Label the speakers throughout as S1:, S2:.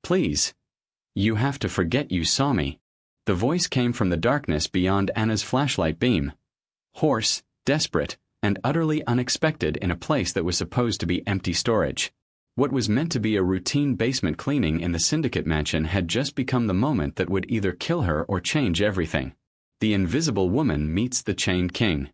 S1: Please. You have to forget you saw me. The voice came from the darkness beyond Anna's flashlight beam. Hoarse, desperate, and utterly unexpected in a place that was supposed to be empty storage. What was meant to be a routine basement cleaning in the Syndicate mansion had just become the moment that would either kill her or change everything. The Invisible Woman meets the Chained King.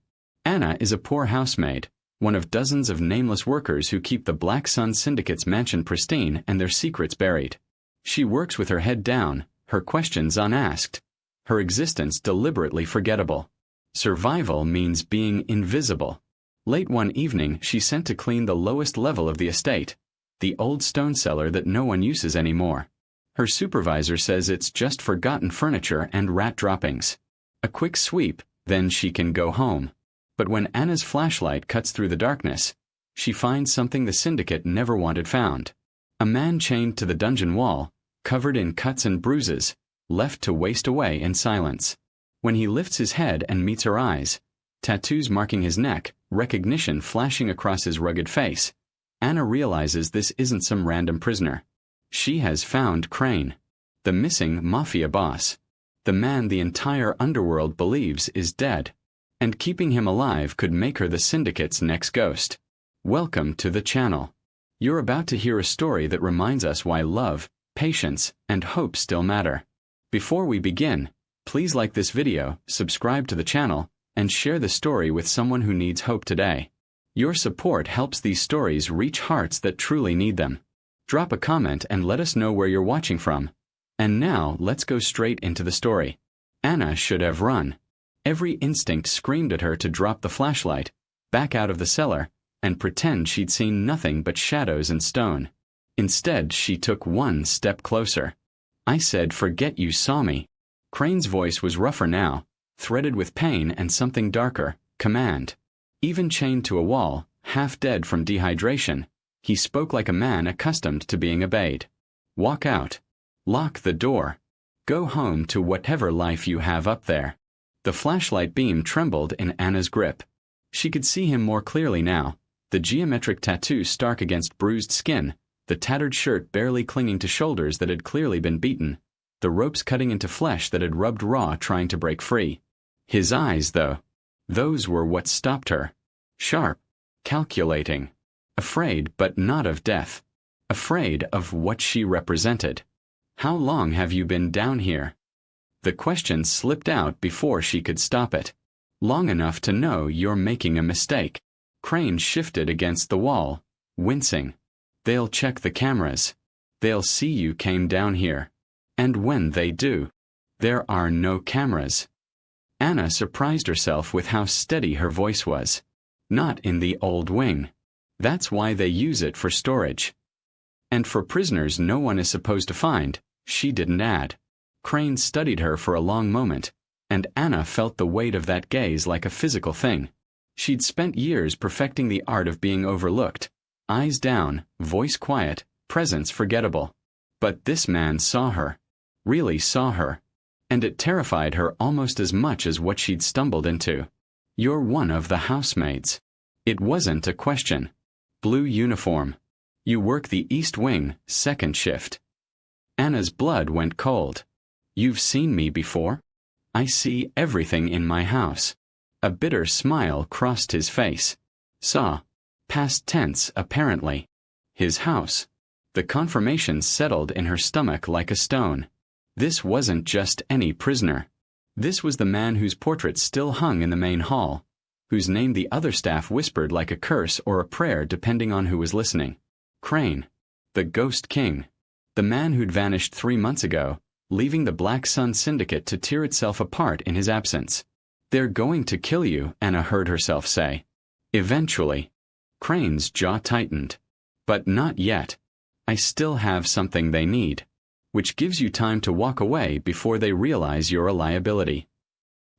S1: Anna is a poor housemaid, one of dozens of nameless workers who keep the Black Sun Syndicate's mansion pristine and their secrets buried. She works with her head down, her questions unasked, her existence deliberately forgettable. Survival means being invisible. Late one evening, she's sent to clean the lowest level of the estate, the old stone cellar that no one uses anymore. Her supervisor says it's just forgotten furniture and rat droppings. A quick sweep, then she can go home. But when Anna's flashlight cuts through the darkness, she finds something the Syndicate never wanted found. A man chained to the dungeon wall, covered in cuts and bruises, left to waste away in silence. When he lifts his head and meets her eyes, tattoos marking his neck, recognition flashing across his rugged face, Anna realizes this isn't some random prisoner. She has found Crane, the missing Mafia boss, the man the entire underworld believes is dead, and keeping him alive could make her the Syndicate's next ghost. Welcome to the channel. You're about to hear a story that reminds us why love, patience, and hope still matter. Before we begin, please like this video, subscribe to the channel, and share the story with someone who needs hope today. Your support helps these stories reach hearts that truly need them. Drop a comment and let us know where you're watching from. And now, let's go straight into the story. Anna should have run. Every instinct screamed at her to drop the flashlight, back out of the cellar, and pretend she'd seen nothing but shadows and stone. Instead, she took one step closer. I said, forget you saw me. Crane's voice was rougher now, threaded with pain and something darker, command. Even chained to a wall, half dead from dehydration, he spoke like a man accustomed to being obeyed. Walk out. Lock the door. Go home to whatever life you have up there. The flashlight beam trembled in Anna's grip. She could see him more clearly now, the geometric tattoo stark against bruised skin, the tattered shirt barely clinging to shoulders that had clearly been beaten, the ropes cutting into flesh that had rubbed raw trying to break free. His eyes, though, those were what stopped her. Sharp, calculating, afraid but not of death, afraid of what she represented. How long have you been down here? The question slipped out before she could stop it. Long enough to know you're making a mistake. Crane shifted against the wall, wincing. They'll check the cameras. They'll see you came down here. And when they do, there are no cameras. Anna surprised herself with how steady her voice was. Not in the old wing. That's why they use it for storage. And for prisoners no one is supposed to find, she didn't add. Crane studied her for a long moment, and Anna felt the weight of that gaze like a physical thing. She'd spent years perfecting the art of being overlooked, eyes down, voice quiet, presence forgettable. But this man saw her, really saw her, and it terrified her almost as much as what she'd stumbled into. You're one of the housemaids. It wasn't a question. Blue uniform. You work the East Wing, second shift. Anna's blood went cold. You've seen me before? I see everything in my house. A bitter smile crossed his face. Saw. Past tense, apparently. His house. The confirmation settled in her stomach like a stone. This wasn't just any prisoner. This was the man whose portrait still hung in the main hall, whose name the other staff whispered like a curse or a prayer depending on who was listening. Crane. The Ghost King. The man who'd vanished 3 months ago, leaving the Black Sun Syndicate to tear itself apart in his absence. They're going to kill you, Anna heard herself say. Eventually. Crane's jaw tightened. But not yet. I still have something they need. Which gives you time to walk away before they realize you're a liability.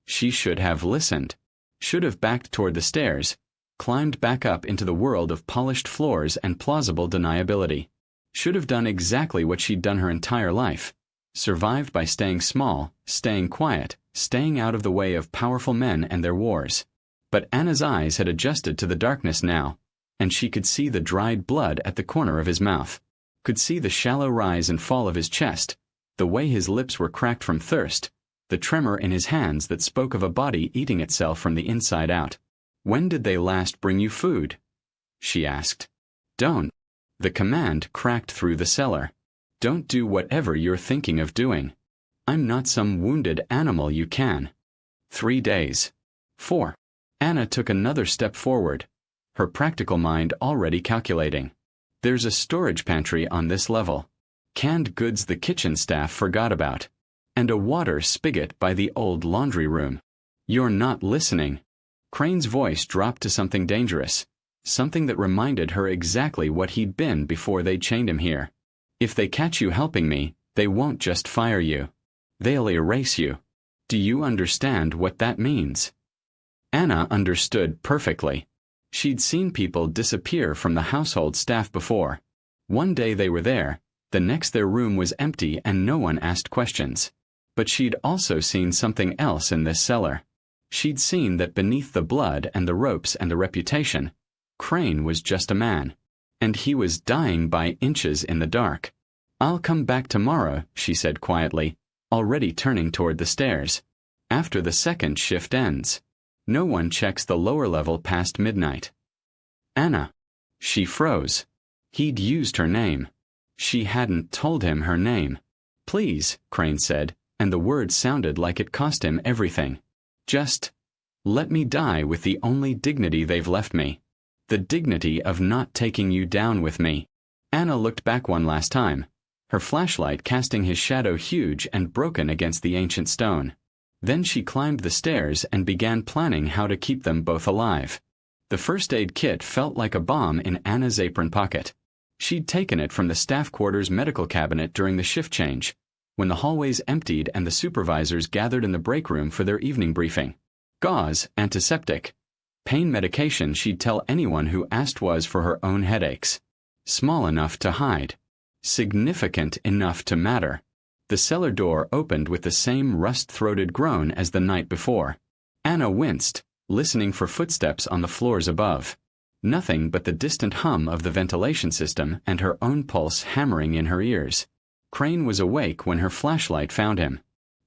S1: She should have listened. Should have backed toward the stairs, climbed back up into the world of polished floors and plausible deniability. Should have done exactly what she'd done her entire life. Survived by staying small, staying quiet, staying out of the way of powerful men and their wars. But Anna's eyes had adjusted to the darkness now, and she could see the dried blood at the corner of his mouth. could see the shallow rise and fall of his chest, the way his lips were cracked from thirst, the tremor in his hands that spoke of a body eating itself from the inside out. "When did they last bring you food?" she asked. "Don't." The command cracked through the cellar. "Don't do whatever you're thinking of doing. I'm not some wounded animal you can." 3 days. 4. Anna took another step forward, her practical mind already calculating. There's a storage pantry on this level. Canned goods the kitchen staff forgot about. And a water spigot by the old laundry room. "You're not listening." Crane's voice dropped to something dangerous, something that reminded her exactly what he'd been before they chained him here. "If they catch you helping me, they won't just fire you. They'll erase you. Do you understand what that means?" Anna understood perfectly. She'd seen people disappear from the household staff before. One day they were there, the next their room was empty and no one asked questions. But she'd also seen something else in this cellar. She'd seen that beneath the blood and the ropes and the reputation, Crane was just a man. And he was dying by inches in the dark. "I'll come back tomorrow," she said quietly, already turning toward the stairs. "After the second shift ends. No one checks the lower level past midnight." "Anna." She froze. He'd used her name. She hadn't told him her name. "Please," Crane said, and the word sounded like it cost him everything. "Just let me die with the only dignity they've left me. The dignity of not taking you down with me." Anna looked back one last time, her flashlight casting his shadow huge and broken against the ancient stone. Then she climbed the stairs and began planning how to keep them both alive. The first aid kit felt like a bomb in Anna's apron pocket. She'd taken it from the staff quarters medical cabinet during the shift change, when the hallways emptied and the supervisors gathered in the break room for their evening briefing. Gauze, antiseptic. Pain medication she'd tell anyone who asked was for her own headaches. Small enough to hide. Significant enough to matter. The cellar door opened with the same rust-throated groan as the night before. Anna winced, listening for footsteps on the floors above. Nothing but the distant hum of the ventilation system and her own pulse hammering in her ears. Crane was awake when her flashlight found him.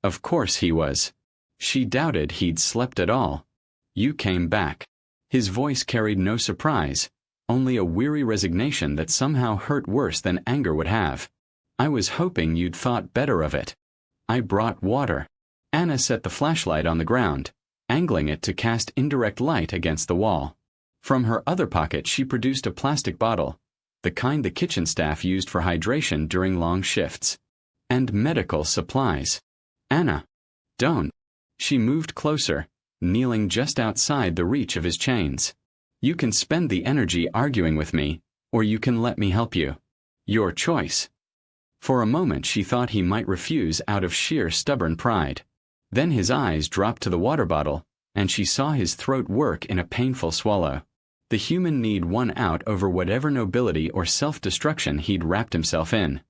S1: Of course he was. She doubted he'd slept at all. "You came back." His voice carried no surprise, only a weary resignation that somehow hurt worse than anger would have. "I was hoping you'd thought better of it. I brought water." Anna set the flashlight on the ground, angling it to cast indirect light against the wall. From her other pocket she produced a plastic bottle, the kind the kitchen staff used for hydration during long shifts. "And medical supplies." "Anna." "Don't." She moved closer, kneeling just outside the reach of his chains. "You can spend the energy arguing with me, or you can let me help you. Your choice." For a moment she thought he might refuse out of sheer stubborn pride. Then his eyes dropped to the water bottle, and she saw his throat work in a painful swallow. The human need won out over whatever nobility or self-destruction he'd wrapped himself in.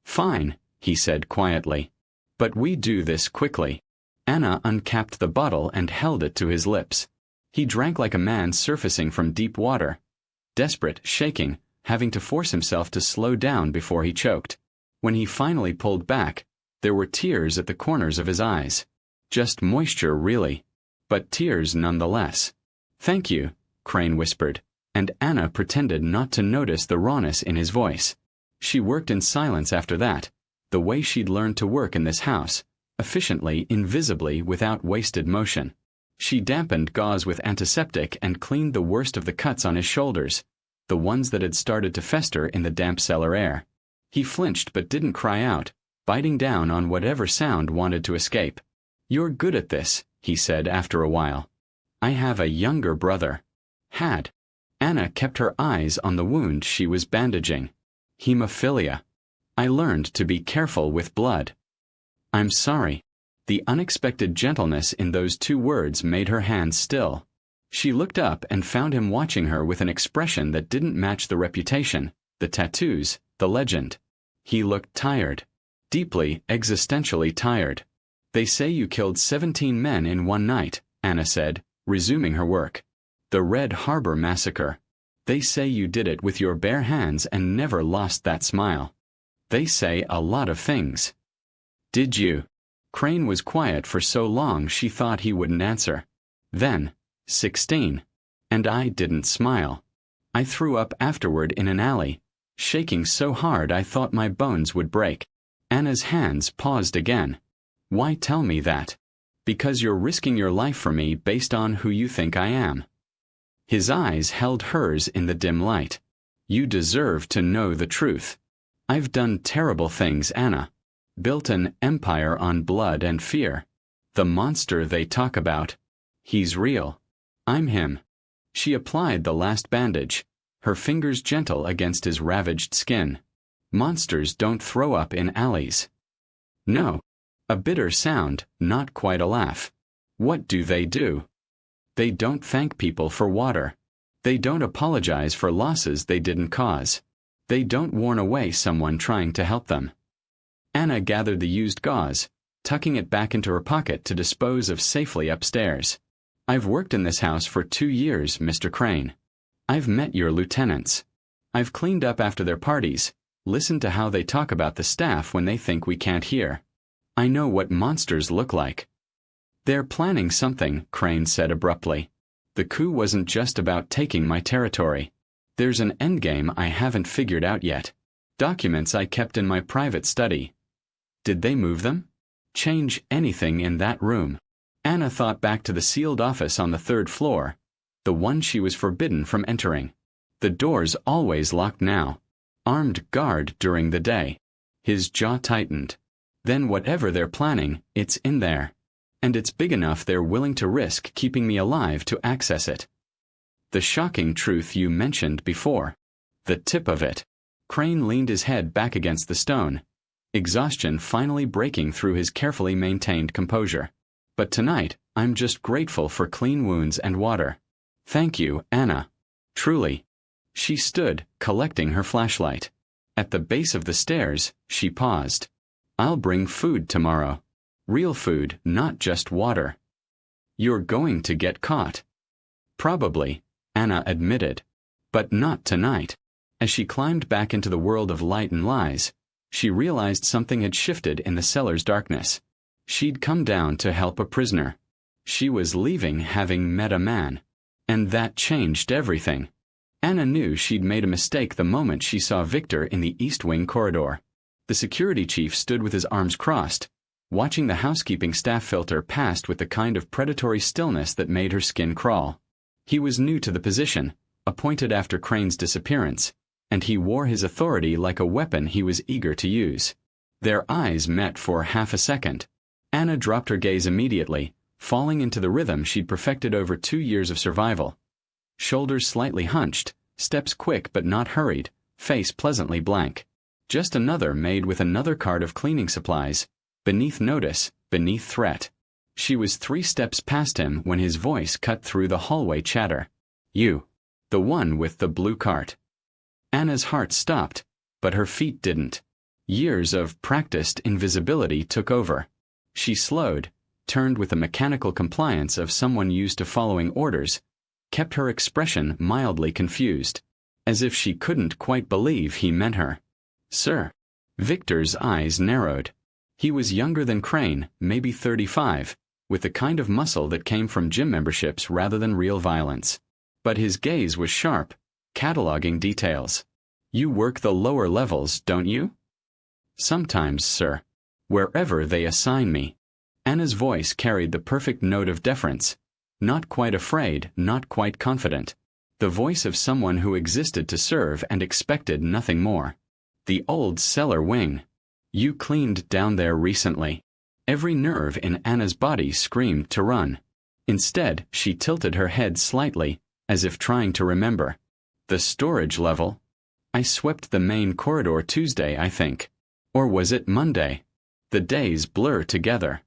S1: "Fine," he said quietly. "But we do this quickly." Anna uncapped the bottle and held it to his lips. He drank like a man surfacing from deep water. Desperate, shaking, having to force himself to slow down before he choked. When he finally pulled back, there were tears at the corners of his eyes. Just moisture, really. But tears nonetheless. "Thank you," Crane whispered, and Anna pretended not to notice the rawness in his voice. She worked in silence after that, the way she'd learned to work in this house, efficiently, invisibly, without wasted motion. She dampened gauze with antiseptic and cleaned the worst of the cuts on his shoulders, the ones that had started to fester in the damp cellar air. He flinched but didn't cry out, biting down on whatever sound wanted to escape. "You're good at this," he said after a while. "I have a younger brother." Had. Anna kept her eyes on the wound she was bandaging. "Hemophilia. I learned to be careful with blood." "I'm sorry." The unexpected gentleness in those 2 words made her hands still. She looked up and found him watching her with an expression that didn't match the reputation, the tattoos, the legend. He looked tired. Deeply, existentially tired. "They say you killed 17 men in one night," Anna said, resuming her work. "The Red Harbor massacre. They say you did it with your bare hands and never lost that smile." They say a lot of things. Did you? Crane was quiet for so long she thought he wouldn't answer. Then, 16. And I didn't smile. I threw up afterward in an alley, shaking so hard I thought my bones would break. Anna's hands paused again. Why tell me that? Because you're risking your life for me based on who you think I am. His eyes held hers in the dim light. You deserve to know the truth. I've done terrible things, Anna. Built an empire on blood and fear. The monster they talk about. He's real. I'm him. She applied the last bandage, her fingers gentle against his ravaged skin. Monsters don't throw up in alleys. No. A bitter sound, not quite a laugh. What do? They don't thank people for water. They don't apologize for losses they didn't cause. They don't warn away someone trying to help them. Anna gathered the used gauze, tucking it back into her pocket to dispose of safely upstairs. I've worked in this house for 2 years, Mr. Crane. I've met your lieutenants. I've cleaned up after their parties, listened to how they talk about the staff when they think we can't hear. I know what monsters look like. They're planning something, Crane said abruptly. The coup wasn't just about taking my territory. There's an endgame I haven't figured out yet. Documents I kept in my private study. Did they move them? Change anything in that room? Anna thought back to the sealed office on the 3rd floor, the one she was forbidden from entering. The door's always locked now. Armed guard during the day. His jaw tightened. Then whatever they're planning, it's in there. And it's big enough they're willing to risk keeping me alive to access it. The shocking truth you mentioned before. The tip of it. Crane leaned his head back against the stone, exhaustion finally breaking through his carefully maintained composure. But tonight, I'm just grateful for clean wounds and water. Thank you, Anna. Truly. She stood, collecting her flashlight. At the base of the stairs, she paused. I'll bring food tomorrow. Real food, not just water. You're going to get caught. Probably, Anna admitted. But not tonight. As she climbed back into the world of light and lies, she realized something had shifted in the cellar's darkness. She'd come down to help a prisoner. She was leaving having met a man. And that changed everything. Anna knew she'd made a mistake the moment she saw Victor in the East Wing corridor. The security chief stood with his arms crossed, watching the housekeeping staff filter past with the kind of predatory stillness that made her skin crawl. He was new to the position, appointed after Crane's disappearance, and he wore his authority like a weapon he was eager to use. Their eyes met for half a second. Anna dropped her gaze immediately, falling into the rhythm she'd perfected over 2 years of survival. Shoulders slightly hunched, steps quick but not hurried, face pleasantly blank. Just another maid with another cart of cleaning supplies, beneath notice, beneath threat. She was 3 steps past him when his voice cut through the hallway chatter. You. The one with the blue cart. Anna's heart stopped, but her feet didn't. Years of practiced invisibility took over. She slowed, turned with the mechanical compliance of someone used to following orders, kept her expression mildly confused, as if she couldn't quite believe he meant her. Sir. Victor's eyes narrowed. He was younger than Crane, maybe 35, with the kind of muscle that came from gym memberships rather than real violence. But his gaze was sharp, cataloging details. You work the lower levels, don't you? Sometimes, sir. Wherever they assign me. Anna's voice carried the perfect note of deference. Not quite afraid, not quite confident. The voice of someone who existed to serve and expected nothing more. The old cellar wing. You cleaned down there recently. Every nerve in Anna's body screamed to run. Instead, she tilted her head slightly, as if trying to remember. The storage level? I swept the main corridor Tuesday, I think. Or was it Monday? The days blur together.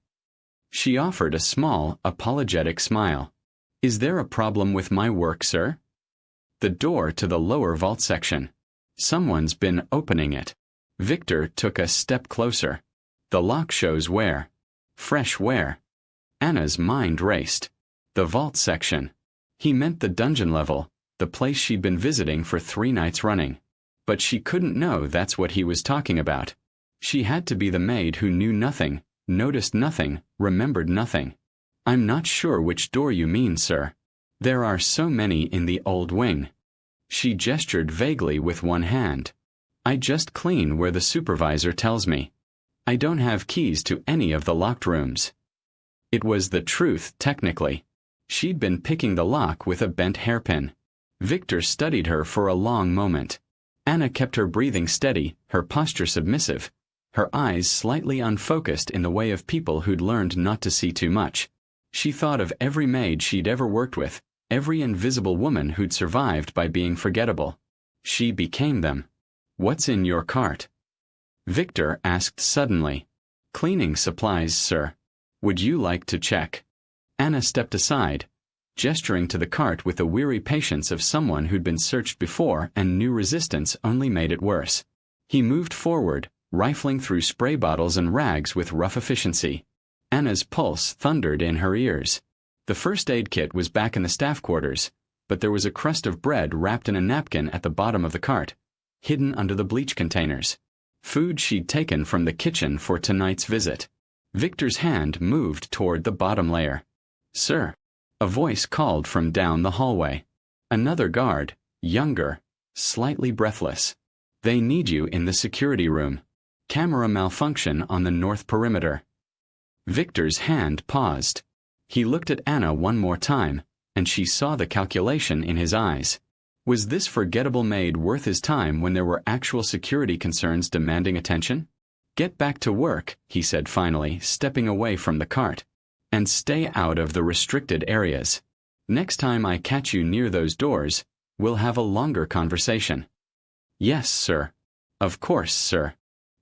S1: She offered a small, apologetic smile. Is there a problem with my work, sir? The door to the lower vault section. Someone's been opening it. Victor took a step closer. The lock shows where. Fresh where. Anna's mind raced. The vault section. He meant the dungeon level, the place she'd been visiting for 3 nights running. But she couldn't know that's what he was talking about. She had to be the maid who knew nothing, noticed nothing, remembered nothing. I'm not sure which door you mean, sir. There are so many in the old wing. She gestured vaguely with one hand. I just clean where the supervisor tells me. I don't have keys to any of the locked rooms. It was the truth, technically. She'd been picking the lock with a bent hairpin. Victor studied her for a long moment. Anna kept her breathing steady, her posture submissive, her eyes slightly unfocused in the way of people who'd learned not to see too much. She thought of every maid she'd ever worked with, every invisible woman who'd survived by being forgettable. She became them. What's in your cart? Victor asked suddenly. Cleaning supplies, sir. Would you like to check? Anna stepped aside, gesturing to the cart with the weary patience of someone who'd been searched before and knew resistance only made it worse. He moved forward, rifling through spray bottles and rags with rough efficiency. Anna's pulse thundered in her ears. The first aid kit was back in the staff quarters, but there was a crust of bread wrapped in a napkin at the bottom of the cart, hidden under the bleach containers. Food she'd taken from the kitchen for tonight's visit. Victor's hand moved toward the bottom layer. Sir. A voice called from down the hallway. Another guard, younger, slightly breathless. They need you in the security room. Camera malfunction on the north perimeter. Victor's hand paused. He looked at Anna one more time, and she saw the calculation in his eyes. Was this forgettable maid worth his time when there were actual security concerns demanding attention? Get back to work, he said finally, stepping away from the cart. And stay out of the restricted areas. Next time I catch you near those doors, we'll have a longer conversation. Yes, sir. Of course, sir.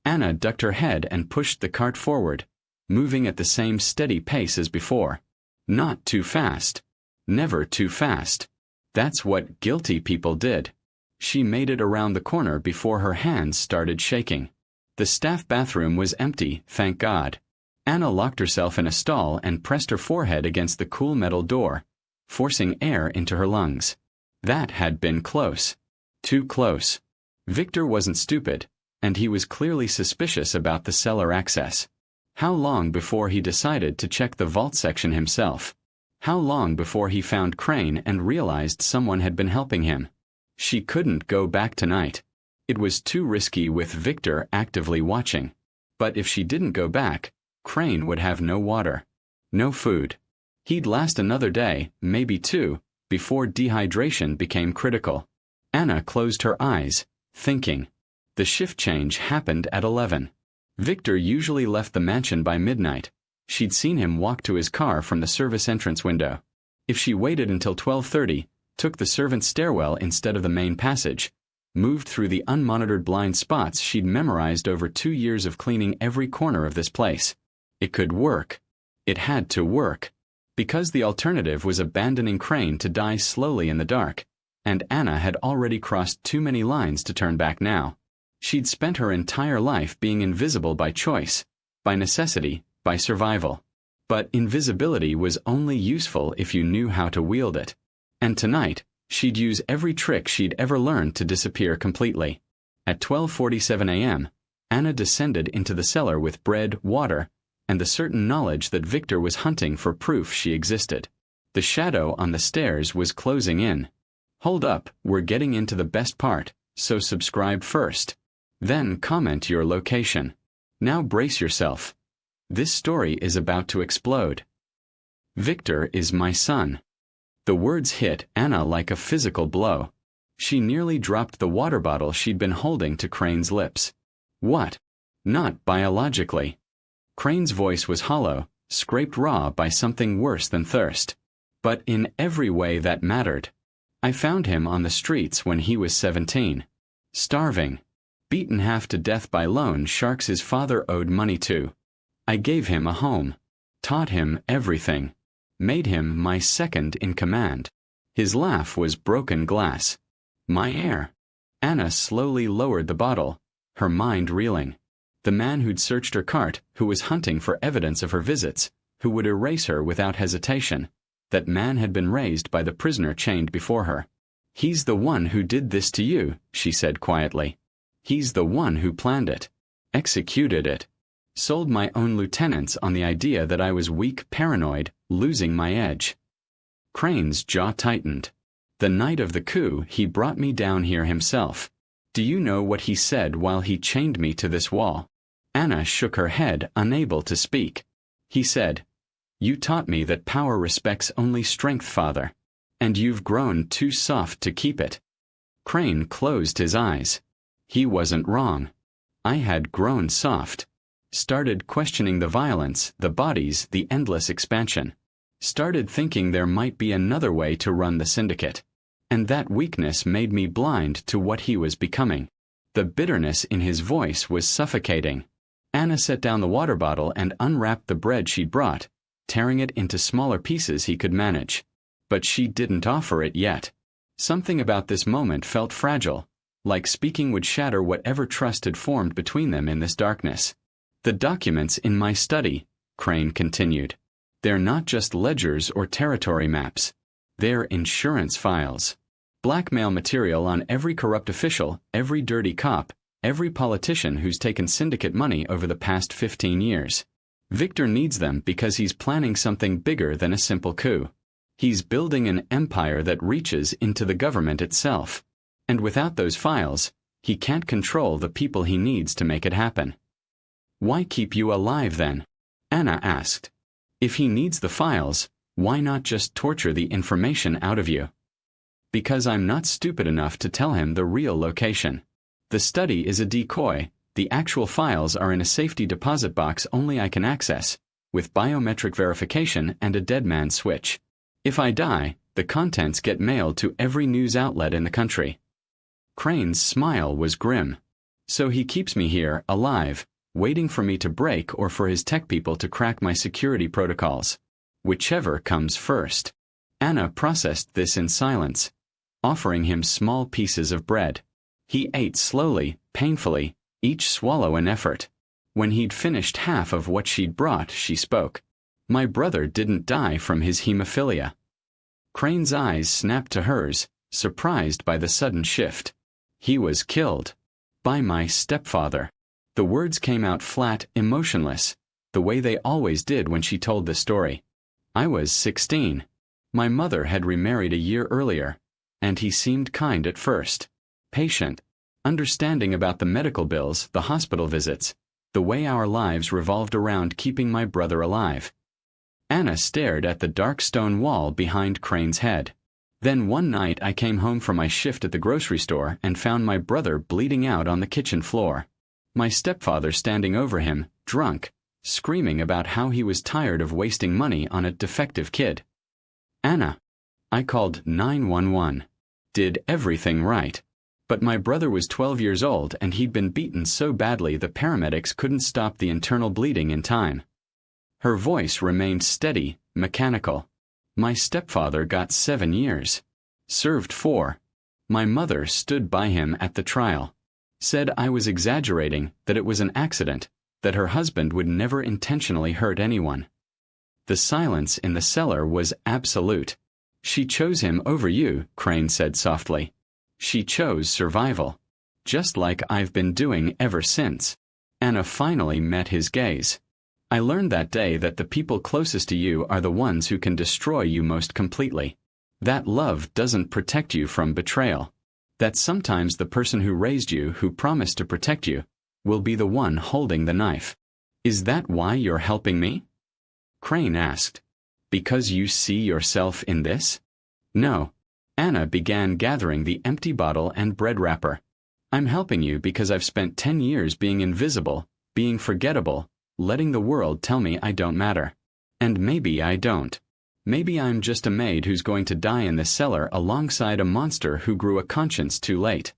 S1: Anna ducked her head and pushed the cart forward, moving at the same steady pace as before. Not too fast. Never too fast. That's what guilty people did. She made it around the corner before her hands started shaking. The staff bathroom was empty, thank God. Anna locked herself in a stall and pressed her forehead against the cool metal door, forcing air into her lungs. That had been close. Too close. Victor wasn't stupid, and he was clearly suspicious about the cellar access. How long before he decided to check the vault section himself? How long before he found Crane and realized someone had been helping him? She couldn't go back tonight. It was too risky with Victor actively watching. But if she didn't go back, Crane would have no water, no food. He'd last another day, maybe two, before dehydration became critical. Anna closed her eyes, thinking. The shift change happened at 11. Victor usually left the mansion by midnight. She'd seen him walk to his car from the service entrance window. If she waited until 12:30, took the servant's stairwell instead of the main passage, moved through the unmonitored blind spots she'd memorized over 2 years of cleaning every corner of this place, it could work. It had to work. Because the alternative was abandoning Crane to die slowly in the dark, and Anna had already crossed too many lines to turn back now. She'd spent her entire life being invisible by choice, by necessity, by survival. But invisibility was only useful if you knew how to wield it. And tonight, she'd use every trick she'd ever learned to disappear completely. At 12:47 a.m., Anna descended into the cellar with bread, water, and the certain knowledge that Victor was hunting for proof she existed. The shadow on the stairs was closing in. Hold up, we're getting into the best part, so subscribe first. Then comment your location. Now brace yourself. This story is about to explode. Victor is my son. The words hit Anna like a physical blow. She nearly dropped the water bottle she'd been holding to Crane's lips. What? Not biologically. Crane's voice was hollow, scraped raw by something worse than thirst. But in every way that mattered. I found him on the streets when he was 17. Starving. Beaten half to death by loan sharks his father owed money to. I gave him a home. Taught him everything. Made him my second in command. His laugh was broken glass. My heir. Anna slowly lowered the bottle, her mind reeling. The man who'd searched her cart, who was hunting for evidence of her visits, who would erase her without hesitation. That man had been raised by the prisoner chained before her. He's the one who did this to you, she said quietly. He's the one who planned it, executed it, sold my own lieutenants on the idea that I was weak, paranoid, losing my edge. Crane's jaw tightened. The night of the coup, he brought me down here himself. Do you know what he said while he chained me to this wall? Anna shook her head, unable to speak. He said, "You taught me that power respects only strength, Father. And you've grown too soft to keep it." Crane closed his eyes. He wasn't wrong. I had grown soft. Started questioning the violence, the bodies, the endless expansion. Started thinking there might be another way to run the syndicate. And that weakness made me blind to what he was becoming. The bitterness in his voice was suffocating. Anna set down the water bottle and unwrapped the bread she'd brought, tearing it into smaller pieces he could manage. But she didn't offer it yet. Something about this moment felt fragile, like speaking would shatter whatever trust had formed between them in this darkness. "The documents in my study," Crane continued. "They're not just ledgers or territory maps. They're insurance files. Blackmail material on every corrupt official, every dirty cop, every politician who's taken syndicate money over the past 15 years. Victor needs them because he's planning something bigger than a simple coup. He's building an empire that reaches into the government itself. And without those files, he can't control the people he needs to make it happen." "Why keep you alive then?" Anna asked. "If he needs the files, why not just torture the information out of you?" "Because I'm not stupid enough to tell him the real location. The study is a decoy. The actual files are in a safety deposit box only I can access, with biometric verification and a dead man switch. If I die, the contents get mailed to every news outlet in the country." Crane's smile was grim. "So he keeps me here, alive, waiting for me to break or for his tech people to crack my security protocols. Whichever comes first." Anna processed this in silence, offering him small pieces of bread. He ate slowly, painfully, each swallow an effort. When he'd finished half of what she'd brought, she spoke. "My brother didn't die from his hemophilia." Crane's eyes snapped to hers, surprised by the sudden shift. "He was killed. By my stepfather." The words came out flat, emotionless, the way they always did when she told the story. "I was 16. My mother had remarried a year earlier, and he seemed kind at first. Patient, understanding about the medical bills, the hospital visits, the way our lives revolved around keeping my brother alive." Anna stared at the dark stone wall behind Crane's head. "Then one night I came home from my shift at the grocery store and found my brother bleeding out on the kitchen floor. My stepfather standing over him, drunk, screaming about how he was tired of wasting money on a defective kid. Anna. I called 911. Did everything right. But my brother was 12 years old and he'd been beaten so badly the paramedics couldn't stop the internal bleeding in time." Her voice remained steady, mechanical. "My stepfather got 7 years. Served 4. My mother stood by him at the trial. Said I was exaggerating, that it was an accident, that her husband would never intentionally hurt anyone. The silence in the cellar was absolute. She chose him over you, Crane said softly. She chose survival. Just like I've been doing ever since." Anna finally met his gaze. "I learned that day that the people closest to you are the ones who can destroy you most completely. That love doesn't protect you from betrayal. That sometimes the person who raised you, who promised to protect you, will be the one holding the knife. Is that why you're helping me?" Crane asked. "Because you see yourself in this?" "No." Anna began gathering the empty bottle and bread wrapper. "I'm helping you because I've spent 10 years being invisible, being forgettable, letting the world tell me I don't matter. And maybe I don't. Maybe I'm just a maid who's going to die in the cellar alongside a monster who grew a conscience too late."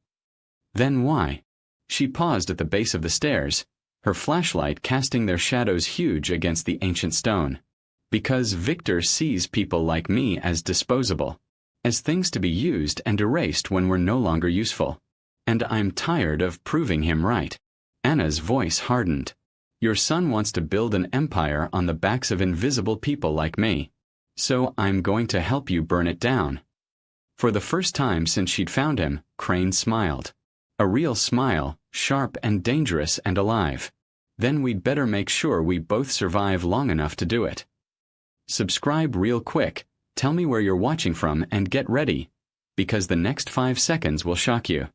S1: "Then why?" She paused at the base of the stairs, her flashlight casting their shadows huge against the ancient stone. "Because Victor sees people like me as disposable, as things to be used and erased when we're no longer useful. And I'm tired of proving him right." Anna's voice hardened. "Your son wants to build an empire on the backs of invisible people like me. So I'm going to help you burn it down." For the first time since she'd found him, Crane smiled. A real smile, sharp and dangerous and alive. Then we'd better make sure we both survive long enough to do it. Subscribe real quick, tell me where you're watching from and get ready, because the next 5 seconds will shock you.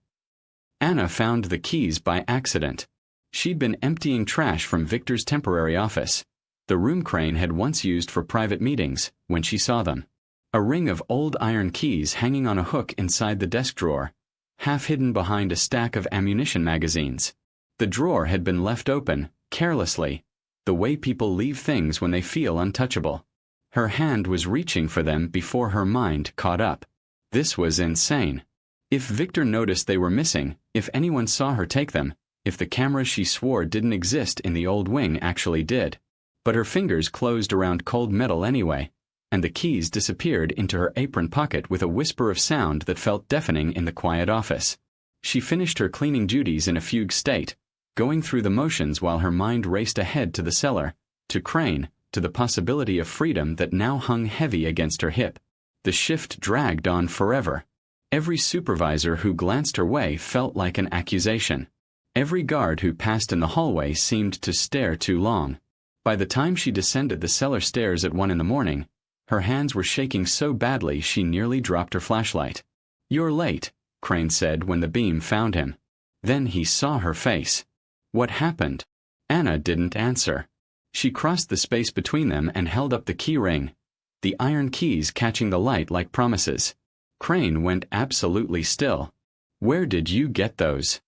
S1: Anna found the keys by accident. She'd been emptying trash from Victor's temporary office, the room Crane had once used for private meetings, when she saw them. A ring of old iron keys hanging on a hook inside the desk drawer, half hidden behind a stack of ammunition magazines. The drawer had been left open, carelessly, the way people leave things when they feel untouchable. Her hand was reaching for them before her mind caught up. This was insane. If Victor noticed they were missing, if anyone saw her take them, if the camera she swore didn't exist in the old wing actually did. But her fingers closed around cold metal anyway, and the keys disappeared into her apron pocket with a whisper of sound that felt deafening in the quiet office. She finished her cleaning duties in a fugue state, going through the motions while her mind raced ahead to the cellar, to Crane, to the possibility of freedom that now hung heavy against her hip. The shift dragged on forever. Every supervisor who glanced her way felt like an accusation. Every guard who passed in the hallway seemed to stare too long. By the time she descended the cellar stairs at 1 a.m, her hands were shaking so badly she nearly dropped her flashlight. "You're late," Crane said when the beam found him. Then he saw her face. What happened? Anna didn't answer. She crossed the space between them and held up the key ring, the iron keys catching the light like promises. Crane went absolutely still. "Where did you get those?"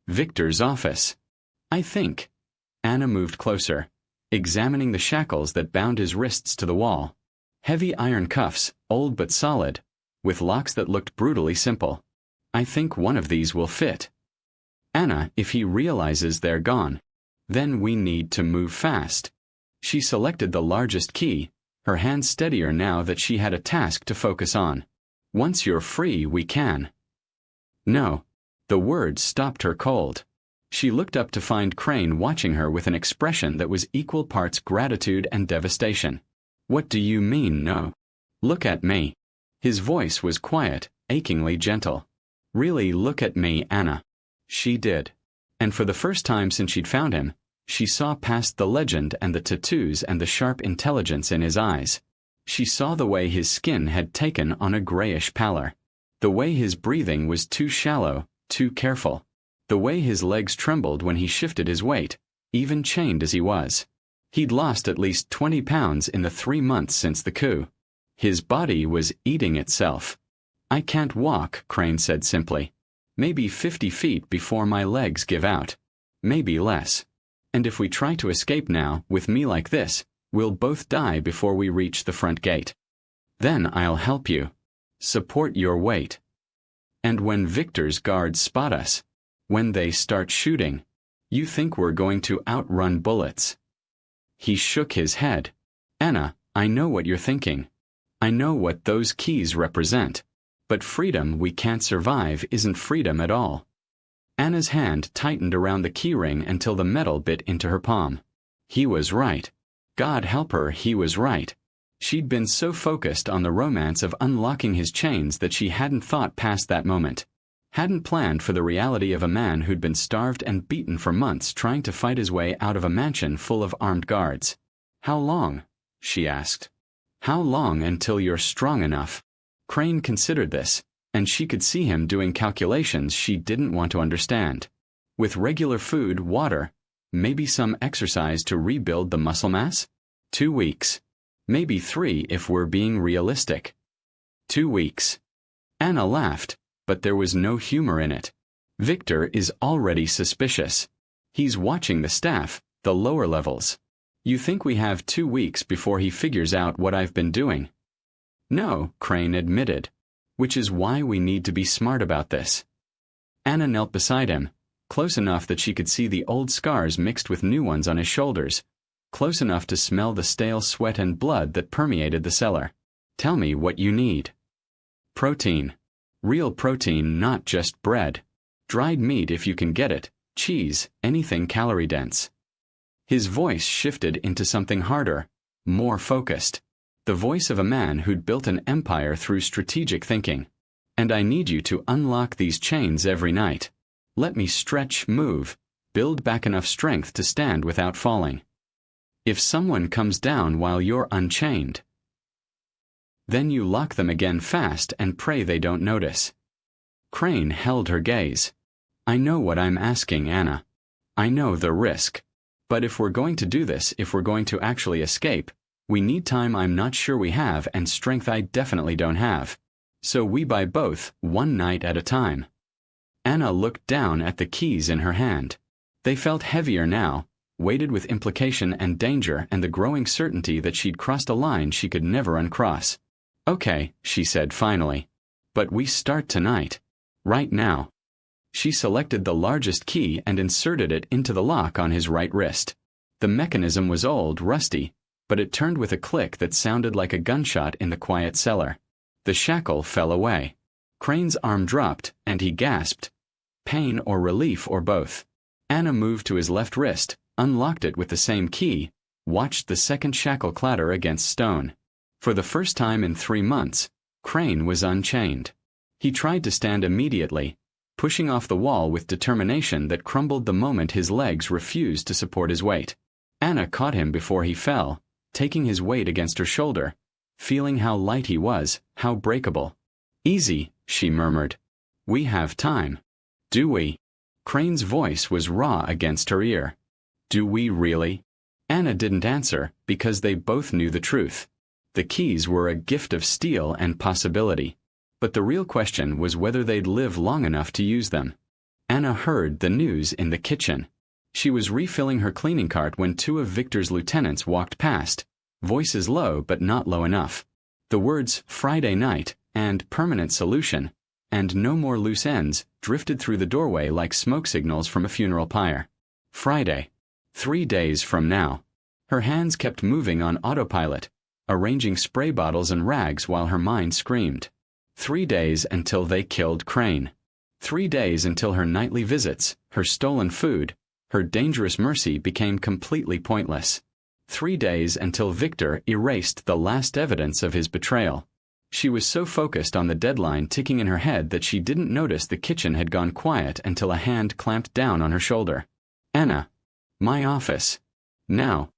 S1: "Victor's office." "I think." Anna moved closer, examining the shackles that bound his wrists to the wall. Heavy iron cuffs, old but solid, with locks that looked brutally simple. "I think one of these will fit." "Anna, if he realizes they're gone, then we need to move fast." She selected the largest key, her hands steadier now that she had a task to focus on. "Once you're free, we can." "No." The words stopped her cold. She looked up to find Crane watching her with an expression that was equal parts gratitude and devastation. "What do you mean, no? Look at me." His voice was quiet, achingly gentle. "Really look at me, Anna." She did. And for the first time since she'd found him, she saw past the legend and the tattoos and the sharp intelligence in his eyes. She saw the way his skin had taken on a grayish pallor. The way his breathing was too shallow, too careful. The way his legs trembled when he shifted his weight, even chained as he was. He'd lost at least 20 pounds in the 3 months since the coup. His body was eating itself. "I can't walk," Crane said simply. "Maybe 50 feet before my legs give out. Maybe less. And if we try to escape now, with me like this, we'll both die before we reach the front gate. Then I'll help you. Support your weight. And when Victor's guards spot us, when they start shooting, you think we're going to outrun bullets." He shook his head. "Anna, I know what you're thinking. I know what those keys represent. But freedom we can't survive isn't freedom at all." Anna's hand tightened around the keyring until the metal bit into her palm. He was right. God help her, he was right. She'd been so focused on the romance of unlocking his chains that she hadn't thought past that moment. Hadn't planned for the reality of a man who'd been starved and beaten for months trying to fight his way out of a mansion full of armed guards. "How long?" she asked. "How long until you're strong enough?" Crane considered this, and she could see him doing calculations she didn't want to understand. With regular food, water, maybe some exercise to rebuild the muscle mass? 2 weeks. Maybe 3 if we're being realistic. 2 weeks. Anna laughed, but there was no humor in it. Victor is already suspicious. He's watching the staff, the lower levels. You think we have 2 weeks before he figures out what I've been doing? No, Crane admitted. Which is why we need to be smart about this. Anna knelt beside him, close enough that she could see the old scars mixed with new ones on his shoulders, close enough to smell the stale sweat and blood that permeated the cellar. "Tell me what you need." "Protein. Real protein, not just bread. Dried meat if you can get it, cheese, anything calorie-dense." His voice shifted into something harder, more focused. The voice of a man who'd built an empire through strategic thinking. And I need you to unlock these chains every night. Let me stretch, move, build back enough strength to stand without falling. If someone comes down while you're unchained, then you lock them again fast and pray they don't notice. Crane held her gaze. I know what I'm asking, Anna. I know the risk. But if we're going to do this, if we're going to actually escape, we need time I'm not sure we have and strength I definitely don't have. So we buy both, one night at a time. Anna looked down at the keys in her hand. They felt heavier now, weighted with implication and danger and the growing certainty that she'd crossed a line she could never uncross. Okay, she said finally. But we start tonight. Right now. She selected the largest key and inserted it into the lock on his right wrist. The mechanism was old, rusty, but it turned with a click that sounded like a gunshot in the quiet cellar. The shackle fell away. Crane's arm dropped, and he gasped. Pain or relief or both. Anna moved to his left wrist, unlocked it with the same key, watched the second shackle clatter against stone. For the first time in 3 months, Crane was unchained. He tried to stand immediately, pushing off the wall with determination that crumbled the moment his legs refused to support his weight. Anna caught him before he fell, taking his weight against her shoulder, feeling how light he was, how breakable. Easy, she murmured. We have time. Do we? Crane's voice was raw against her ear. Do we really? Anna didn't answer because they both knew the truth. The keys were a gift of steel and possibility. But the real question was whether they'd live long enough to use them. Anna heard the news in the kitchen. She was refilling her cleaning cart when 2 of Victor's lieutenants walked past, voices low but not low enough. The words Friday night and permanent solution and no more loose ends drifted through the doorway like smoke signals from a funeral pyre. Friday. 3 days from now. Her hands kept moving on autopilot, arranging spray bottles and rags while her mind screamed. 3 days until they killed Crane. 3 days until her nightly visits, her stolen food, her dangerous mercy became completely pointless. 3 days until Victor erased the last evidence of his betrayal. She was so focused on the deadline ticking in her head that she didn't notice the kitchen had gone quiet until a hand clamped down on her shoulder. Anna. My office. Now.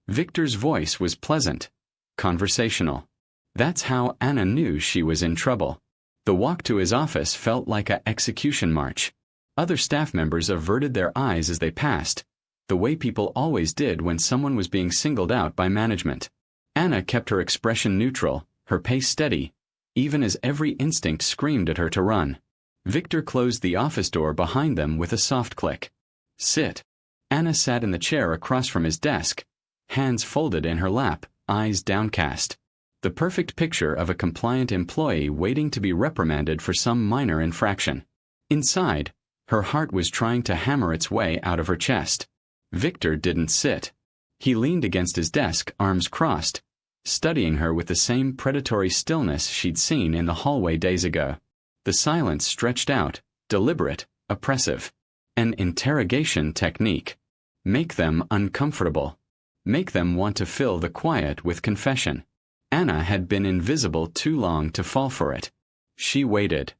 S1: Victor's voice was pleasant, conversational. That's how Anna knew she was in trouble. The walk to his office felt like an execution march. Other staff members averted their eyes as they passed, the way people always did when someone was being singled out by management. Anna kept her expression neutral, her pace steady, even as every instinct screamed at her to run. Victor closed the office door behind them with a soft click. Sit. Anna sat in the chair across from his desk, hands folded in her lap, eyes downcast. The perfect picture of a compliant employee waiting to be reprimanded for some minor infraction. Inside, her heart was trying to hammer its way out of her chest. Victor didn't sit. He leaned against his desk, arms crossed, studying her with the same predatory stillness she'd seen in the hallway days ago. The silence stretched out, deliberate, oppressive. An interrogation technique. Make them uncomfortable. Make them want to fill the quiet with confession. Anna had been invisible too long to fall for it. She waited.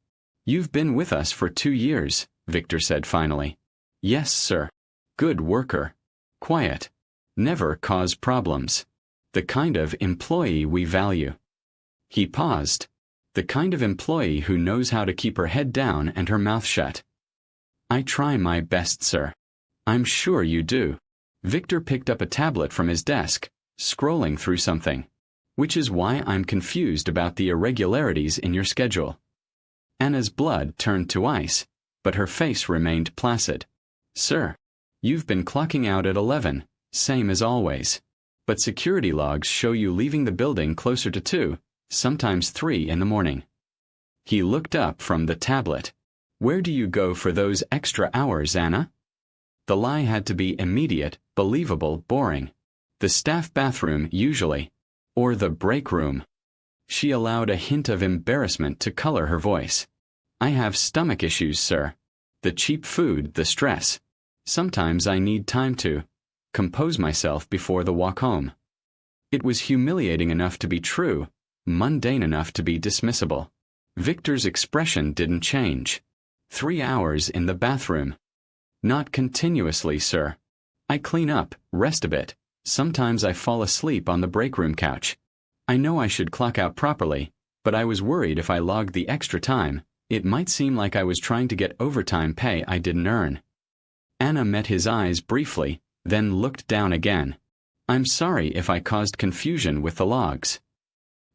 S1: You've been with us for 2 years, Victor said finally. Yes, sir. Good worker. Quiet. Never cause problems. The kind of employee we value. He paused. The kind of employee who knows how to keep her head down and her mouth shut. I try my best, sir. I'm sure you do. Victor picked up a tablet from his desk, scrolling through something. Which is why I'm confused about the irregularities in your schedule. Anna's blood turned to ice, but her face remained placid. Sir, you've been clocking out at 11, same as always. But security logs show you leaving the building closer to 2, sometimes 3 in the morning. He looked up from the tablet. Where do you go for those extra hours, Anna? The lie had to be immediate, believable, boring. The staff bathroom, usually. Or the break room. She allowed a hint of embarrassment to color her voice. I have stomach issues, sir. The cheap food, the stress. Sometimes I need time to compose myself before the walk home. It was humiliating enough to be true, mundane enough to be dismissible. Victor's expression didn't change. 3 hours in the bathroom. Not continuously, sir. I clean up, rest a bit. Sometimes I fall asleep on the break room couch. I know I should clock out properly, but I was worried if I logged the extra time, it might seem like I was trying to get overtime pay I didn't earn. Anna met his eyes briefly, then looked down again. I'm sorry if I caused confusion with the logs.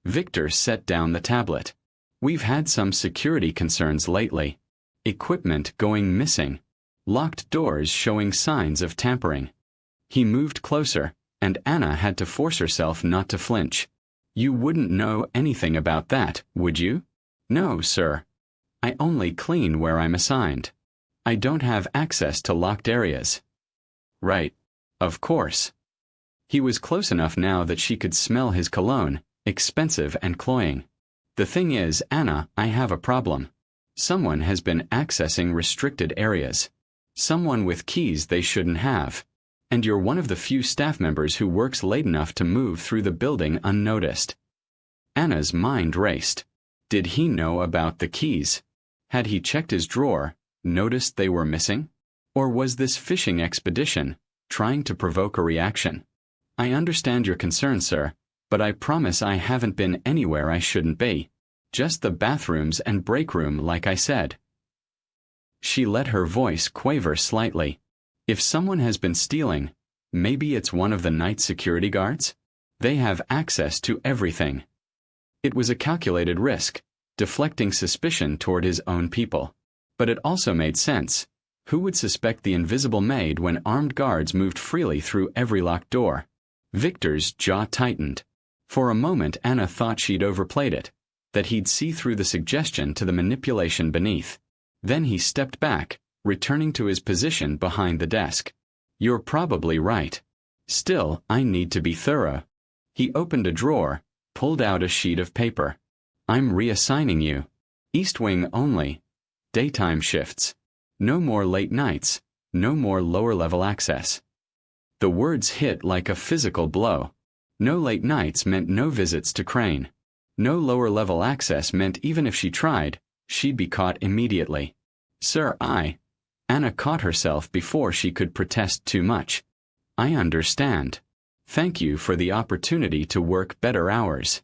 S1: Victor set down the tablet. We've had some security concerns lately. Equipment going missing. Locked doors showing signs of tampering. He moved closer, and Anna had to force herself not to flinch. You wouldn't know anything about that, would you? No, sir. I only clean where I'm assigned. I don't have access to locked areas. Right. Of course. He was close enough now that she could smell his cologne, expensive and cloying. The thing is, Anna, I have a problem. Someone has been accessing restricted areas. Someone with keys they shouldn't have. And you're one of the few staff members who works late enough to move through the building unnoticed. Anna's mind raced. Did he know about the keys? Had he checked his drawer, noticed they were missing? Or was this fishing expedition, trying to provoke a reaction? I understand your concern, sir, but I promise I haven't been anywhere I shouldn't be. Just the bathrooms and break room like I said. She let her voice quaver slightly. If someone has been stealing, maybe it's one of the night security guards? They have access to everything. It was a calculated risk, deflecting suspicion toward his own people. But it also made sense. Who would suspect the invisible maid when armed guards moved freely through every locked door? Victor's jaw tightened. For a moment Anna thought she'd overplayed it, that he'd see through the suggestion to the manipulation beneath. Then he stepped back, returning to his position behind the desk. You're probably right. Still, I need to be thorough. He opened a drawer, pulled out a sheet of paper. I'm reassigning you. East Wing only. Daytime shifts. No more late nights. No more lower-level access. The words hit like a physical blow. No late nights meant no visits to Crane. No lower-level access meant even if she tried, she'd be caught immediately. Sir, Anna caught herself before she could protest too much. I understand. Thank you for the opportunity to work better hours.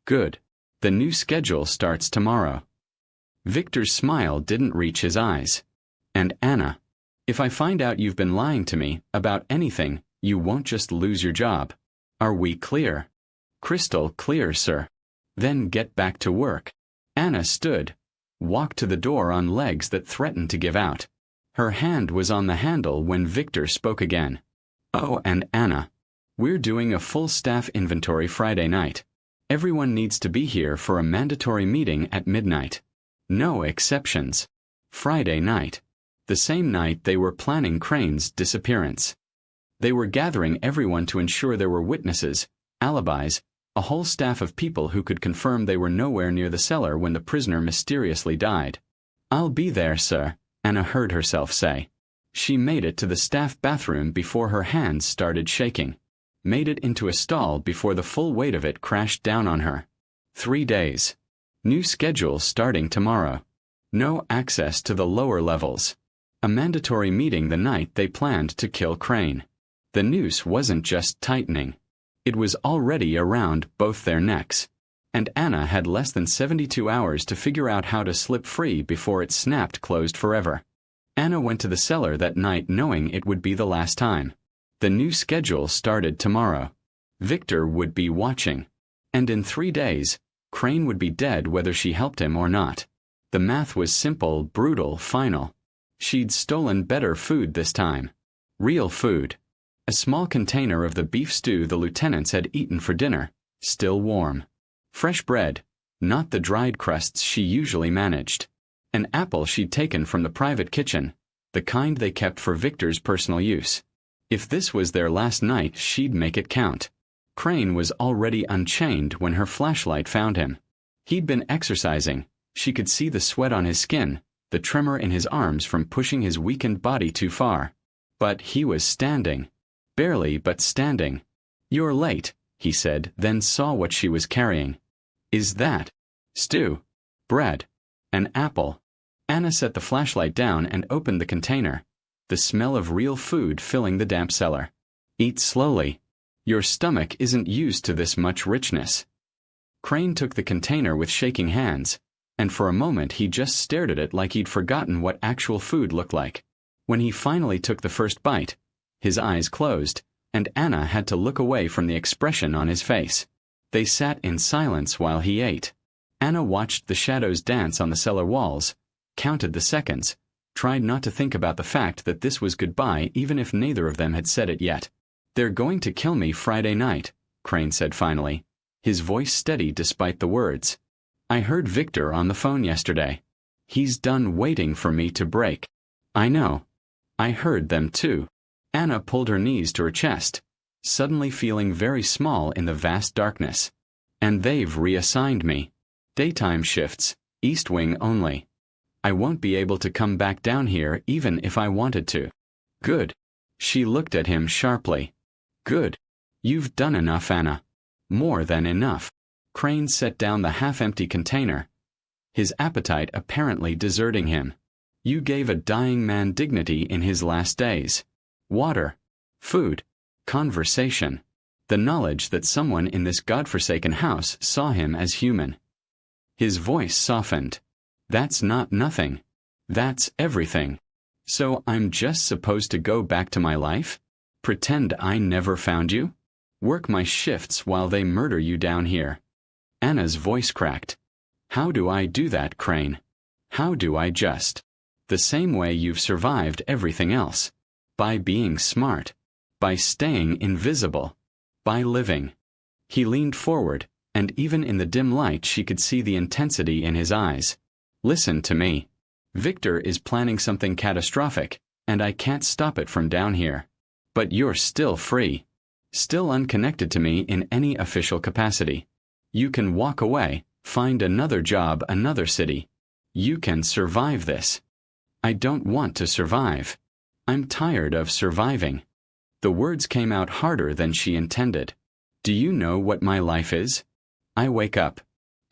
S1: Good. The new schedule starts tomorrow. Victor's smile didn't reach his eyes. And Anna, if I find out you've been lying to me about anything, you won't just lose your job. Are we clear? Crystal clear, sir. Then get back to work. Anna stood, walked to the door on legs that threatened to give out. Her hand was on the handle when Victor spoke again. Oh, and Anna, we're doing a full staff inventory Friday night. Everyone needs to be here for a mandatory meeting at midnight. No exceptions. Friday night. The same night they were planning Crane's disappearance. They were gathering everyone to ensure there were witnesses, alibis, a whole staff of people who could confirm they were nowhere near the cellar when the prisoner mysteriously died. I'll be there, sir, Anna heard herself say. She made it to the staff bathroom before her hands started shaking. Made it into a stall before the full weight of it crashed down on her. 3 days. New schedule starting tomorrow. No access to the lower levels. A mandatory meeting the night they planned to kill Crane. The noose wasn't just tightening. It was already around both their necks. And Anna had less than 72 hours to figure out how to slip free before it snapped closed forever. Anna went to the cellar that night knowing it would be the last time. The new schedule started tomorrow. Victor would be watching. And in 3 days, Crane would be dead whether she helped him or not. The math was simple, brutal, final. She'd stolen better food this time. Real food. A small container of the beef stew the lieutenants had eaten for dinner, still warm. Fresh bread, not the dried crusts she usually managed. An apple she'd taken from the private kitchen, the kind they kept for Victor's personal use. If this was their last night, she'd make it count. Crane was already unchained when her flashlight found him. He'd been exercising. She could see the sweat on his skin, the tremor in his arms from pushing his weakened body too far. But he was standing. Barely, but standing. You're late, he said, then saw what she was carrying. Is that stew? bread. An apple. Anna set the flashlight down and opened the container, the smell of real food filling the damp cellar. Eat slowly. Your stomach isn't used to this much richness. Crane took the container with shaking hands, and for a moment he just stared at it like he'd forgotten what actual food looked like. When he finally took the first bite, his eyes closed, and Anna had to look away from the expression on his face. They sat in silence while he ate. Anna watched the shadows dance on the cellar walls, counted the seconds, tried not to think about the fact that this was goodbye even if neither of them had said it yet. "They're going to kill me Friday night," Crane said finally, his voice steady despite the words. "I heard Victor on the phone yesterday. He's done waiting for me to break." "I know. I heard them too." Anna pulled her knees to her chest, suddenly feeling very small in the vast darkness. "And they've reassigned me. Daytime shifts, East Wing only. I won't be able to come back down here even if I wanted to." "Good." She looked at him sharply. "Good. You've done enough, Anna. More than enough." Crane set down the half-empty container, his appetite apparently deserting him. "You gave a dying man dignity in his last days. Water, food, conversation, the knowledge that someone in this godforsaken house saw him as human." His voice softened. "That's not nothing. That's everything. So I'm just supposed to go back to my life? Pretend I never found you? Work my shifts while they murder you down here?" Anna's voice cracked. "How do I do that, Crane? How do I just? The same way you've survived everything else. By being smart. By staying invisible. By living." He leaned forward, and even in the dim light she could see the intensity in his eyes. "Listen to me. Victor is planning something catastrophic, and I can't stop it from down here. But you're still free. Still unconnected to me in any official capacity. You can walk away, find another job, another city. You can survive this." "I don't want to survive. I'm tired of surviving." The words came out harder than she intended. "Do you know what my life is? I wake up,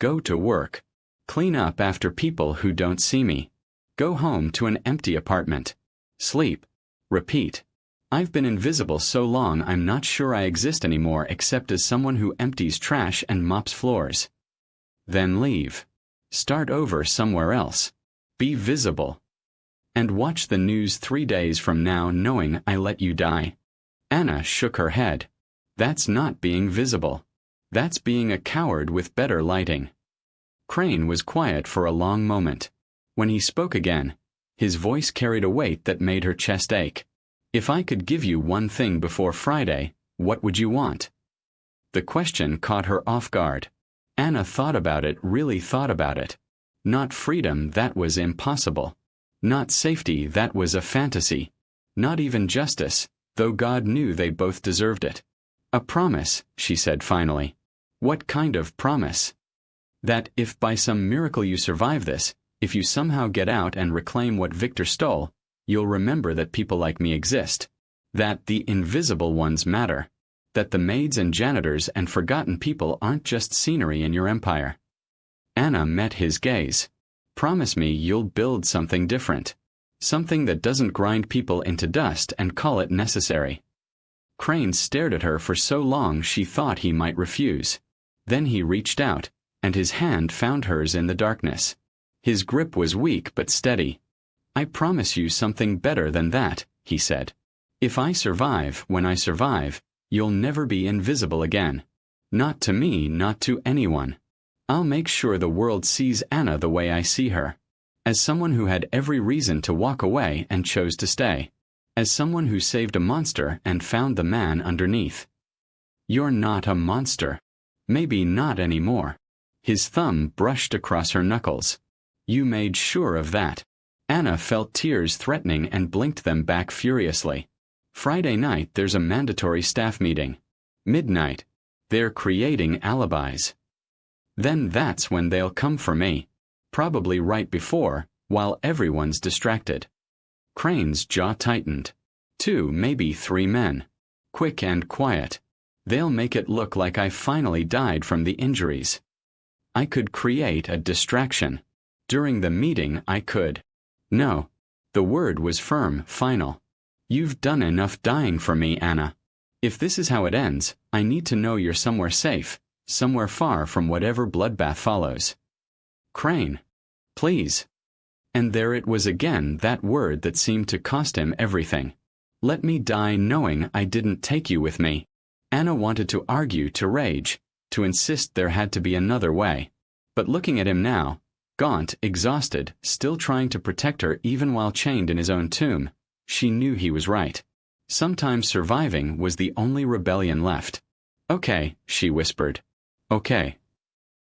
S1: go to work, clean up after people who don't see me, go home to an empty apartment, sleep, repeat. I've been invisible so long I'm not sure I exist anymore except as someone who empties trash and mops floors. Then leave. Start over somewhere else. Be visible. And watch the news 3 days from now knowing I let you die." Anna shook her head. "That's not being visible. That's being a coward with better lighting." Crane was quiet for a long moment. When he spoke again, his voice carried a weight that made her chest ache. "If I could give you one thing before Friday, what would you want?" The question caught her off guard. Anna thought about it, really thought about it. Not freedom, that was impossible. Not safety, that was a fantasy. Not even justice, though God knew they both deserved it. "A promise," she said finally. "What kind of promise?" "That if by some miracle you survive this, if you somehow get out and reclaim what Victor stole, you'll remember that people like me exist. That the invisible ones matter. That the maids and janitors and forgotten people aren't just scenery in your empire." Anna met his gaze. "Promise me you'll build something different. Something that doesn't grind people into dust and call it necessary." Crane stared at her for so long she thought he might refuse. Then he reached out, and his hand found hers in the darkness. His grip was weak but steady. "I promise you something better than that," he said. "If I survive, when I survive, you'll never be invisible again. Not to me, not to anyone. I'll make sure the world sees Anna the way I see her. As someone who had every reason to walk away and chose to stay. As someone who saved a monster and found the man underneath." "You're not a monster. Maybe not anymore." His thumb brushed across her knuckles. "You made sure of that." Anna felt tears threatening and blinked them back furiously. "Friday night there's a mandatory staff meeting. Midnight. They're creating alibis. Then that's when they'll come for me. Probably right before, while everyone's distracted." Crane's jaw tightened. 2, maybe 3 men. Quick and quiet. They'll make it look like I finally died from the injuries. I could create a distraction. During the meeting, I could. No. The word was firm, final. You've done enough dying for me, Anna. If this is how it ends, I need to know you're somewhere safe, somewhere far from whatever bloodbath follows. Crane. Please. And there it was again, that word that seemed to cost him everything. Let me die knowing I didn't take you with me. Anna wanted to argue, to rage, to insist there had to be another way. But looking at him now, gaunt, exhausted, still trying to protect her even while chained in his own tomb, she knew he was right. Sometimes surviving was the only rebellion left. Okay, she whispered. Okay.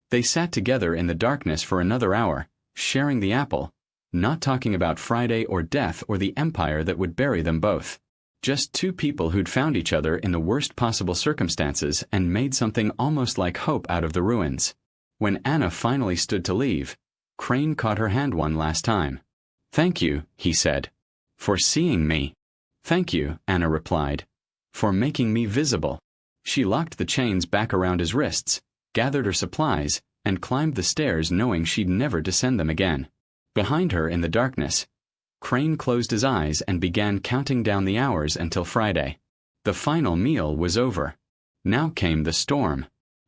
S1: They sat together in the darkness for another hour, sharing the apple, not talking about Friday or death or the empire that would bury them both. Just two people who'd found each other in the worst possible circumstances and made something almost like hope out of the ruins. When Anna finally stood to leave, Crane caught her hand one last time. Thank you, he said. For seeing me. Thank you, Anna replied. For making me visible. She locked the chains back around his wrists, gathered her supplies, and climbed the stairs knowing she'd never descend them again. Behind her in the darkness, Crane closed his eyes and began counting down the hours until Friday. The final meal was over. Now came the storm.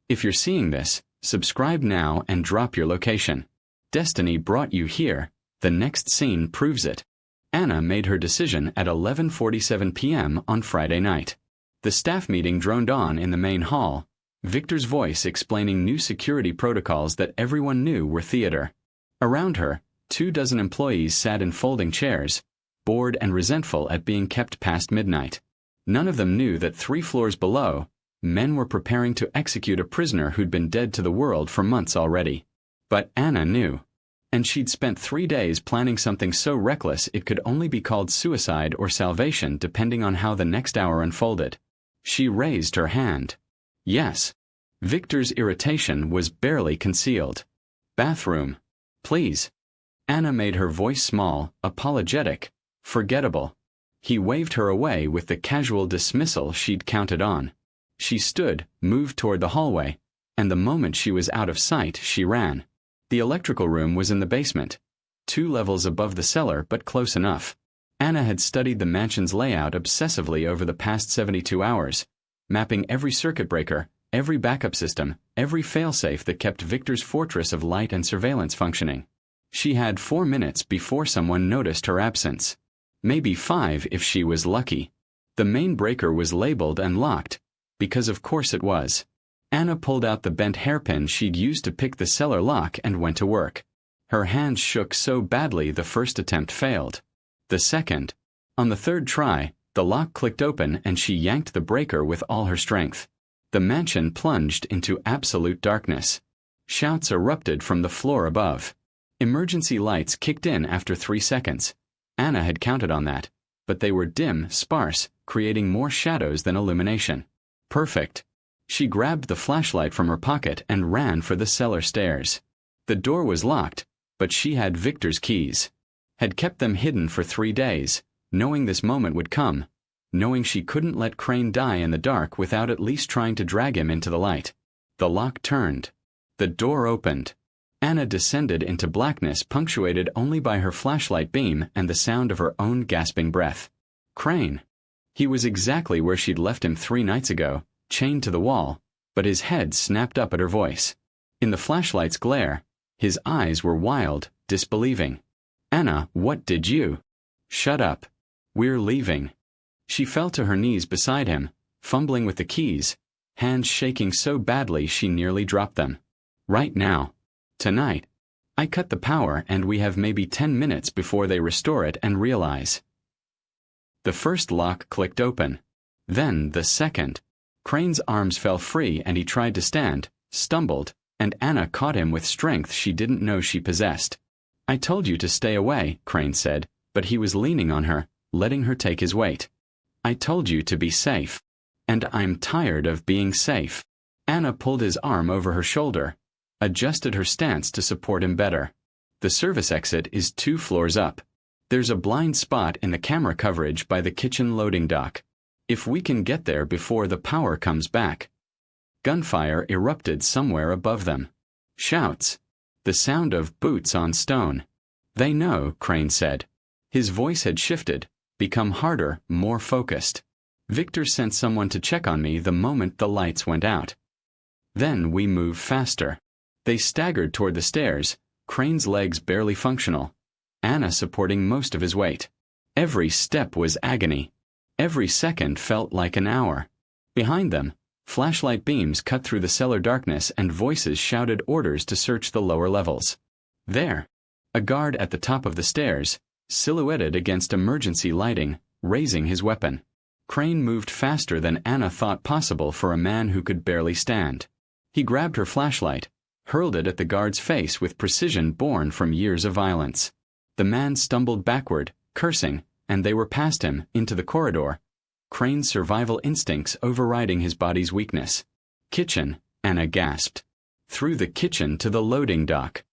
S1: If you're seeing this, subscribe now and drop your location. Destiny brought you here. The next scene proves it. Anna made her decision at 11:47 p.m. on Friday night. The staff meeting droned on in the main hall, Victor's voice explaining new security protocols that everyone knew were theater. Around her, 24 employees sat in folding chairs, bored and resentful at being kept past midnight. None of them knew that 3 floors below, men were preparing to execute a prisoner who'd been dead to the world for months already. But Anna knew. And she'd spent 3 days planning something so reckless it could only be called suicide or salvation depending on how the next hour unfolded. She raised her hand. Yes. Victor's irritation was barely concealed. Bathroom. Please. Anna made her voice small, apologetic, forgettable. He waved her away with the casual dismissal she'd counted on. She stood, moved toward the hallway, and the moment she was out of sight, she ran. The electrical room was in the basement, 2 levels above the cellar but close enough. Anna had studied the mansion's layout obsessively over the past 72 hours, mapping every circuit breaker, every backup system, every failsafe that kept Victor's fortress of light and surveillance functioning. She had 4 minutes before someone noticed her absence. Maybe 5 if she was lucky. The main breaker was labeled and locked, because of course it was. Anna pulled out the bent hairpin she'd used to pick the cellar lock and went to work. Her hands shook so badly the first attempt failed. The second. On the third try, the lock clicked open and she yanked the breaker with all her strength. The mansion plunged into absolute darkness. Shouts erupted from the floor above. Emergency lights kicked in after 3 seconds. Anna had counted on that, but they were dim, sparse, creating more shadows than illumination. Perfect. She grabbed the flashlight from her pocket and ran for the cellar stairs. The door was locked, but she had Victor's keys. Had kept them hidden for 3 days, knowing this moment would come, knowing she couldn't let Crane die in the dark without at least trying to drag him into the light. The lock turned. The door opened. Anna descended into blackness punctuated only by her flashlight beam and the sound of her own gasping breath. Crane. He was exactly where she'd left him 3 nights ago, chained to the wall, but his head snapped up at her voice. In the flashlight's glare, his eyes were wild, disbelieving. Anna, what did you? Shut up. We're leaving. She fell to her knees beside him, fumbling with the keys, hands shaking so badly she nearly dropped them. Right now. Tonight. I cut the power and we have maybe 10 minutes before they restore it and realize. The first lock clicked open. Then the second. Crane's arms fell free and he tried to stand, stumbled, and Anna caught him with strength she didn't know she possessed. I told you to stay away, Crane said, but he was leaning on her, letting her take his weight. I told you to be safe. And I'm tired of being safe. Anna pulled his arm over her shoulder, adjusted her stance to support him better. The service exit is 2 floors up. There's a blind spot in the camera coverage by the kitchen loading dock. If we can get there before the power comes back. Gunfire erupted somewhere above them. Shouts. The sound of boots on stone. They know, Crane said. His voice had shifted, become harder, more focused. Victor sent someone to check on me the moment the lights went out. Then we moved faster. They staggered toward the stairs, Crane's legs barely functional, Anna supporting most of his weight. Every step was agony. Every second felt like an hour. Behind them, flashlight beams cut through the cellar darkness and voices shouted orders to search the lower levels. There, a guard at the top of the stairs, silhouetted against emergency lighting, raising his weapon. Crane moved faster than Anna thought possible for a man who could barely stand. He grabbed her flashlight, hurled it at the guard's face with precision born from years of violence. The man stumbled backward, cursing, and they were past him, into the corridor, Crane's survival instincts overriding his body's weakness. Kitchen, Anna gasped. Through the kitchen to the loading dock.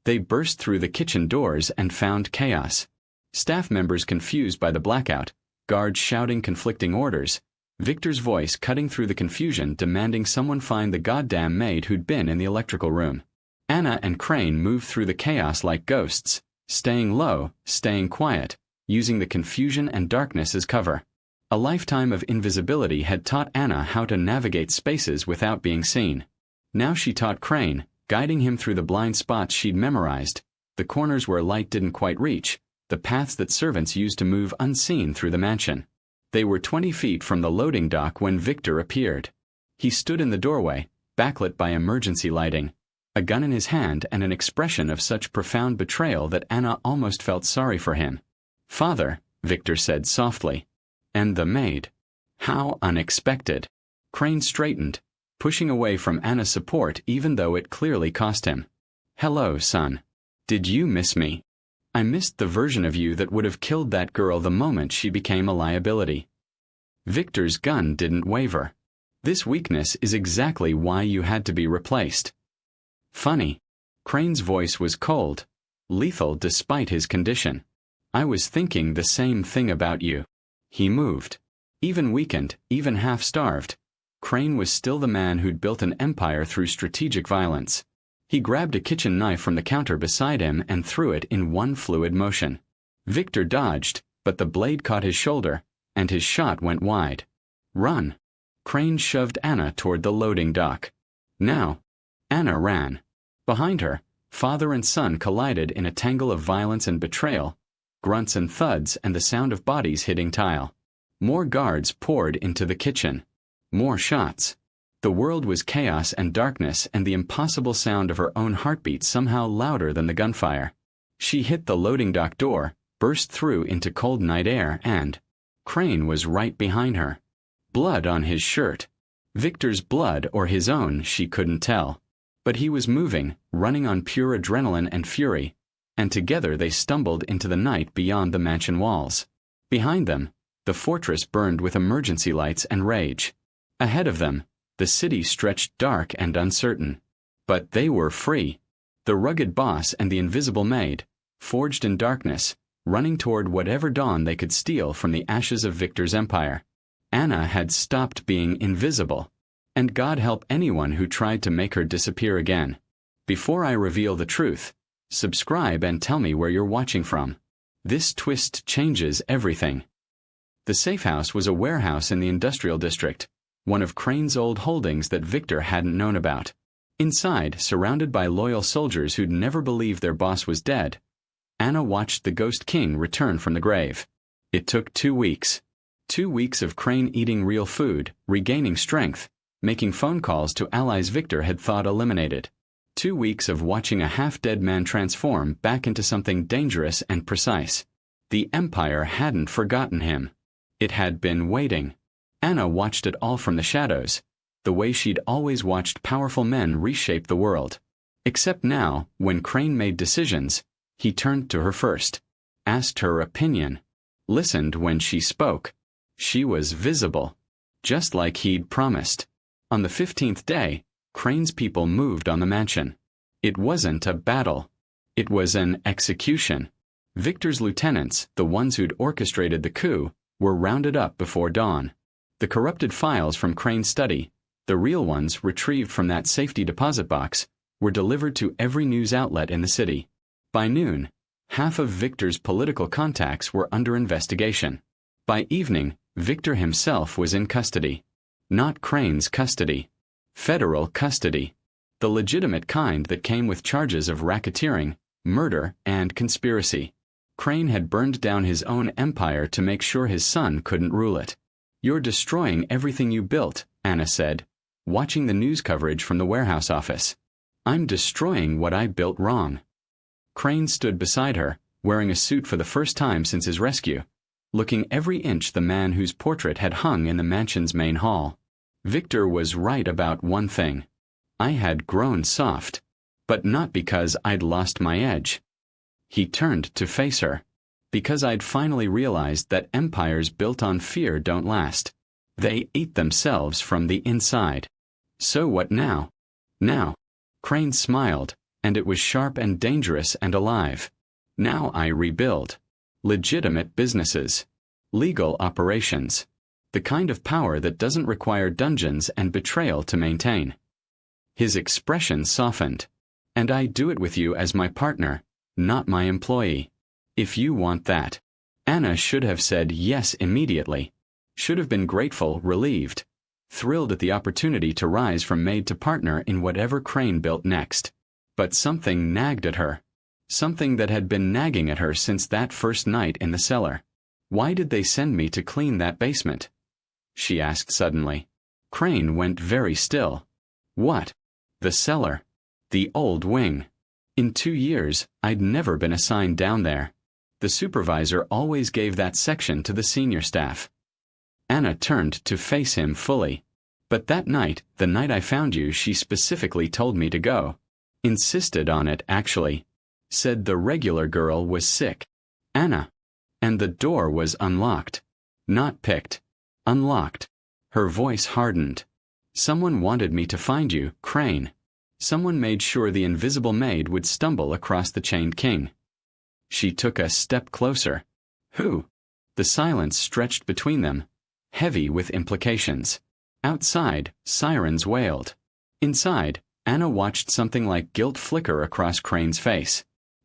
S1: They burst through the kitchen doors and found chaos. Staff members confused by the blackout, guards shouting conflicting orders, Victor's voice cutting through the confusion demanding someone find the goddamn maid who'd been in the electrical room. Anna and Crane moved through the chaos like ghosts, staying low, staying quiet, using the confusion and darkness as cover. A lifetime of invisibility had taught Anna how to navigate spaces without being seen. Now she taught Crane, guiding him through the blind spots she'd memorized, the corners where light didn't quite reach, the paths that servants used to move unseen through the mansion. They were 20 feet from the loading dock when Victor appeared. He stood in the doorway, backlit by emergency lighting, a gun in his hand and an expression of such profound betrayal that Anna almost felt sorry for him. "Father," Victor said softly. "And the maid." How unexpected. Crane straightened, pushing away from Anna's support even though it clearly cost him. "Hello, son. Did you miss me? I missed the version of you that would have killed that girl the moment she became a liability." Victor's gun didn't waver. "This weakness is exactly why you had to be replaced." "Funny." Crane's voice was cold, lethal despite his condition. "I was thinking the same thing about you." He moved. Even weakened, even half-starved, Crane was still the man who'd built an empire through strategic violence. He grabbed a kitchen knife from the counter beside him and threw it in one fluid motion. Victor dodged, but the blade caught his shoulder, and his shot went wide. "Run!" Crane shoved Anna toward the loading dock. Now, Anna ran. Behind her, father and son collided in a tangle of violence and betrayal, grunts and thuds and the sound of bodies hitting tile. More guards poured into the kitchen. More shots. The world was chaos and darkness and the impossible sound of her own heartbeat somehow louder than the gunfire. She hit the loading dock door, burst through into cold night air and Crane was right behind her. Blood on his shirt. Victor's blood or his own, she couldn't tell. But he was moving, running on pure adrenaline and fury, and together they stumbled into the night beyond the mansion walls. Behind them, the fortress burned with emergency lights and rage. Ahead of them, the city stretched dark and uncertain. But they were free. The rugged boss and the invisible maid, forged in darkness, running toward whatever dawn they could steal from the ashes of Victor's empire. Anna had stopped being invisible. And God help anyone who tried to make her disappear again. Before I reveal the truth, subscribe and tell me where you're watching from. This twist changes everything. The safe house was a warehouse in the industrial district, one of Crane's old holdings that Victor hadn't known about. Inside, surrounded by loyal soldiers who'd never believed their boss was dead, Anna watched the Ghost King return from the grave. It took 2 weeks. 2 weeks of Crane eating real food, regaining strength, making phone calls to allies Victor had thought eliminated. 2 weeks of watching a half-dead man transform back into something dangerous and precise. The Empire hadn't forgotten him. It had been waiting. Anna watched it all from the shadows, the way she'd always watched powerful men reshape the world. Except now, when Crane made decisions, he turned to her first, asked her opinion, listened when she spoke. She was visible, just like he'd promised. On the 15th day, Crane's people moved on the mansion. It wasn't a battle. It was an execution. Victor's lieutenants, the ones who'd orchestrated the coup, were rounded up before dawn. The corrupted files from Crane's study, the real ones retrieved from that safety deposit box, were delivered to every news outlet in the city. By noon, half of Victor's political contacts were under investigation. By evening, Victor himself was in custody. Not Crane's custody. Federal custody. The legitimate kind that came with charges of racketeering, murder, and conspiracy. Crane had burned down his own empire to make sure his son couldn't rule it. "You're destroying everything you built," Anna said, watching the news coverage from the warehouse office. "I'm destroying what I built wrong." Crane stood beside her, wearing a suit for the first time since his rescue, looking every inch the man whose portrait had hung in the mansion's main hall. Victor was right about one thing. I had grown soft, but not because I'd lost my edge. He turned to face her. Because I'd finally realized that empires built on fear don't last. They eat themselves from the inside. So what now? Now. Crane smiled, and it was sharp and dangerous and alive. Now I rebuild. Legitimate businesses. Legal operations. The kind of power that doesn't require dungeons and betrayal to maintain. His expression softened. And I do it with you as my partner, not my employee. If you want that. Anna should have said yes immediately. Should have been grateful, relieved. Thrilled at the opportunity to rise from maid to partner in whatever Crane built next. But something nagged at her. Something that had been nagging at her since that first night in the cellar. "Why did they send me to clean that basement?" she asked suddenly. Crane went very still. What? The cellar. The old wing. In 2 years, I'd never been assigned down there. The supervisor always gave that section to the senior staff. Anna turned to face him fully. But that night, the night I found you, she specifically told me to go. Insisted on it, actually. Said the regular girl was sick. Anna. And the door was unlocked. Not picked. Unlocked. Her voice hardened. Someone wanted me to find you, Crane. Someone made sure the invisible maid would stumble across the chained king. She took a step closer. Who? The silence stretched between them, heavy with implications. Outside, sirens wailed. Inside, Anna watched something like guilt flicker across Crane's face.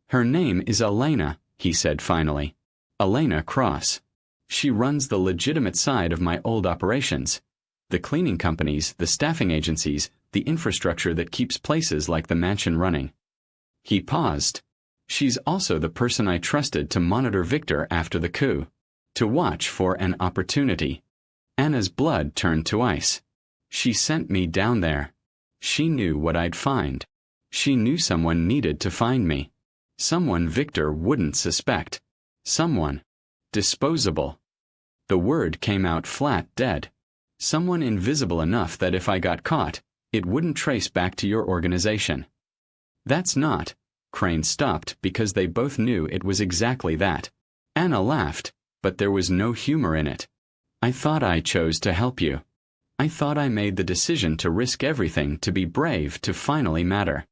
S1: Her name is Elena, he said finally. Elena Cross. She runs the legitimate side of my old operations. The cleaning companies, the staffing agencies, the infrastructure that keeps places like the mansion running. He paused. She's also the person I trusted to monitor Victor after the coup. To watch for an opportunity. Anna's blood turned to ice. She sent me down there. She knew what I'd find. She knew someone needed to find me. Someone Victor wouldn't suspect. Someone. Disposable. The word came out flat dead. Someone invisible enough that if I got caught, it wouldn't trace back to your organization. That's not. Crane stopped because they both knew it was exactly that. Anna laughed, but there was no humor in it. I thought I chose to help you. I thought I made the decision to risk everything to be brave to finally matter.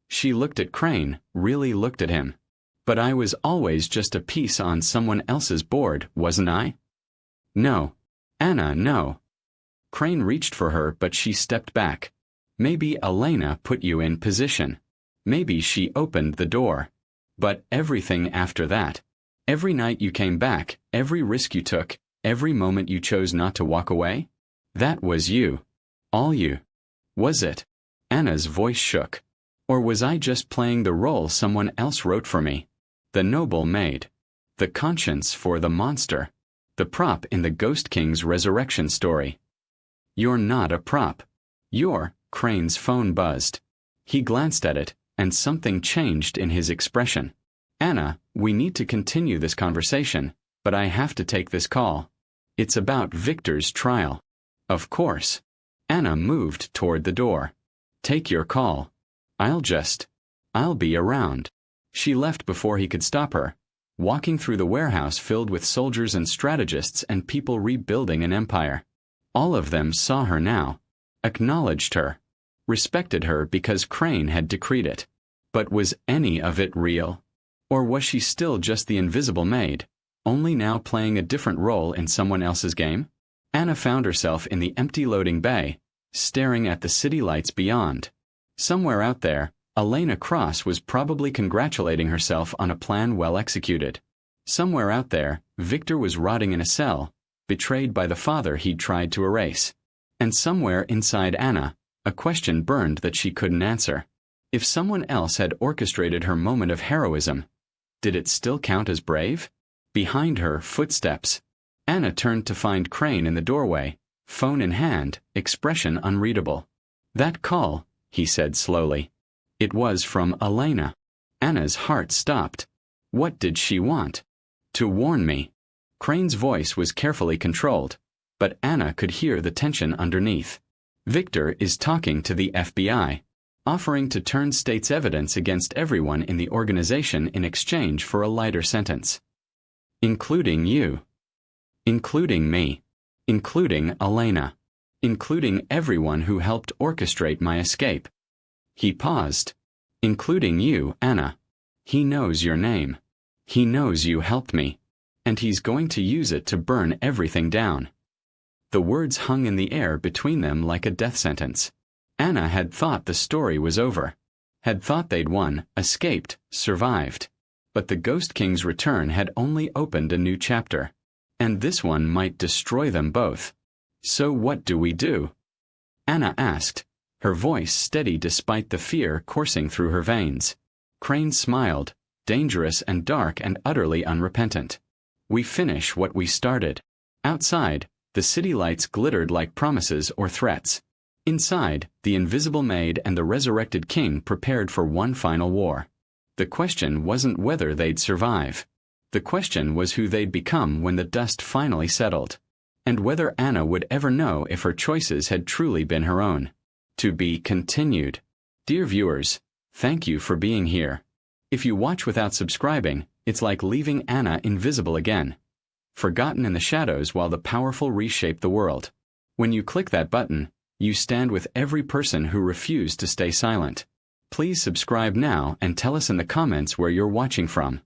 S1: She looked at Crane, really looked at him. But I was always just a piece on someone else's board, wasn't I? No. Anna, no. Crane reached for her, but she stepped back. Maybe Elena put you in position. Maybe she opened the door. But everything after that. Every night you came back, every risk you took, every moment you chose not to walk away? That was you. All you. Was it? Anna's voice shook. Or was I just playing the role someone else wrote for me? The noble maid. The conscience for the monster. The prop in the Ghost King's resurrection story. You're not a prop. You're. Crane's phone buzzed. He glanced at it, and something changed in his expression. Anna, we need to continue this conversation, but I have to take this call. It's about Victor's trial. Of course. Anna moved toward the door. Take your call. I'll be around. She left before he could stop her, walking through the warehouse filled with soldiers and strategists and people rebuilding an empire. All of them saw her now, acknowledged her, respected her because Crane had decreed it. But was any of it real? Or was she still just the invisible maid, only now playing a different role in someone else's game? Anna found herself in the empty loading bay, staring at the city lights beyond. Somewhere out there, Elena Cross was probably congratulating herself on a plan well executed. Somewhere out there, Victor was rotting in a cell, betrayed by the father he'd tried to erase. And somewhere inside Anna, a question burned that she couldn't answer. If someone else had orchestrated her moment of heroism, did it still count as brave? Behind her, footsteps. Anna turned to find Crane in the doorway, phone in hand, expression unreadable. "That call," he said slowly. It was from Elena. Anna's heart stopped. What did she want? To warn me. Crane's voice was carefully controlled, but Anna could hear the tension underneath. Victor is talking to the FBI, offering to turn state's evidence against everyone in the organization in exchange for a lighter sentence. Including you. Including me. Including Elena. Including everyone who helped orchestrate my escape. He paused. Including you, Anna. He knows your name. He knows you helped me. And he's going to use it to burn everything down. The words hung in the air between them like a death sentence. Anna had thought the story was over. Had thought they'd won, escaped, survived. But the Ghost King's return had only opened a new chapter. And this one might destroy them both. So what do we do? Anna asked, her voice steady despite the fear coursing through her veins. Crane smiled, dangerous and dark and utterly unrepentant. We finish what we started. Outside, the city lights glittered like promises or threats. Inside, the invisible Maid and the resurrected king prepared for one final war. The question wasn't whether they'd survive. The question was who they'd become when the dust finally settled. And whether Anna would ever know if her choices had truly been her own. To be continued. Dear viewers, thank you for being here. If you watch without subscribing, it's like leaving Anna invisible again. Forgotten in the shadows while the powerful reshape the world. When you click that button, you stand with every person who refused to stay silent. Please subscribe now and tell us in the comments where you're watching from.